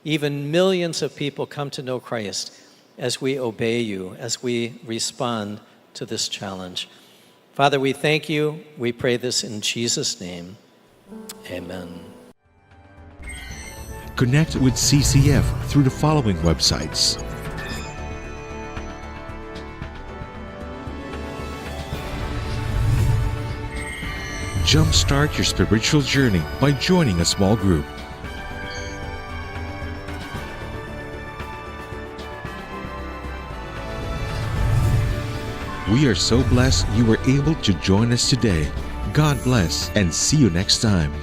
even millions of people come to know Christ as we obey you, as we respond to this challenge. Father, we thank you. We pray this in Jesus' name. Amen.
Connect with CCF through the following websites: Jumpstart your spiritual journey by joining a small group. We are so blessed you were able to join us today. God bless and see you next time.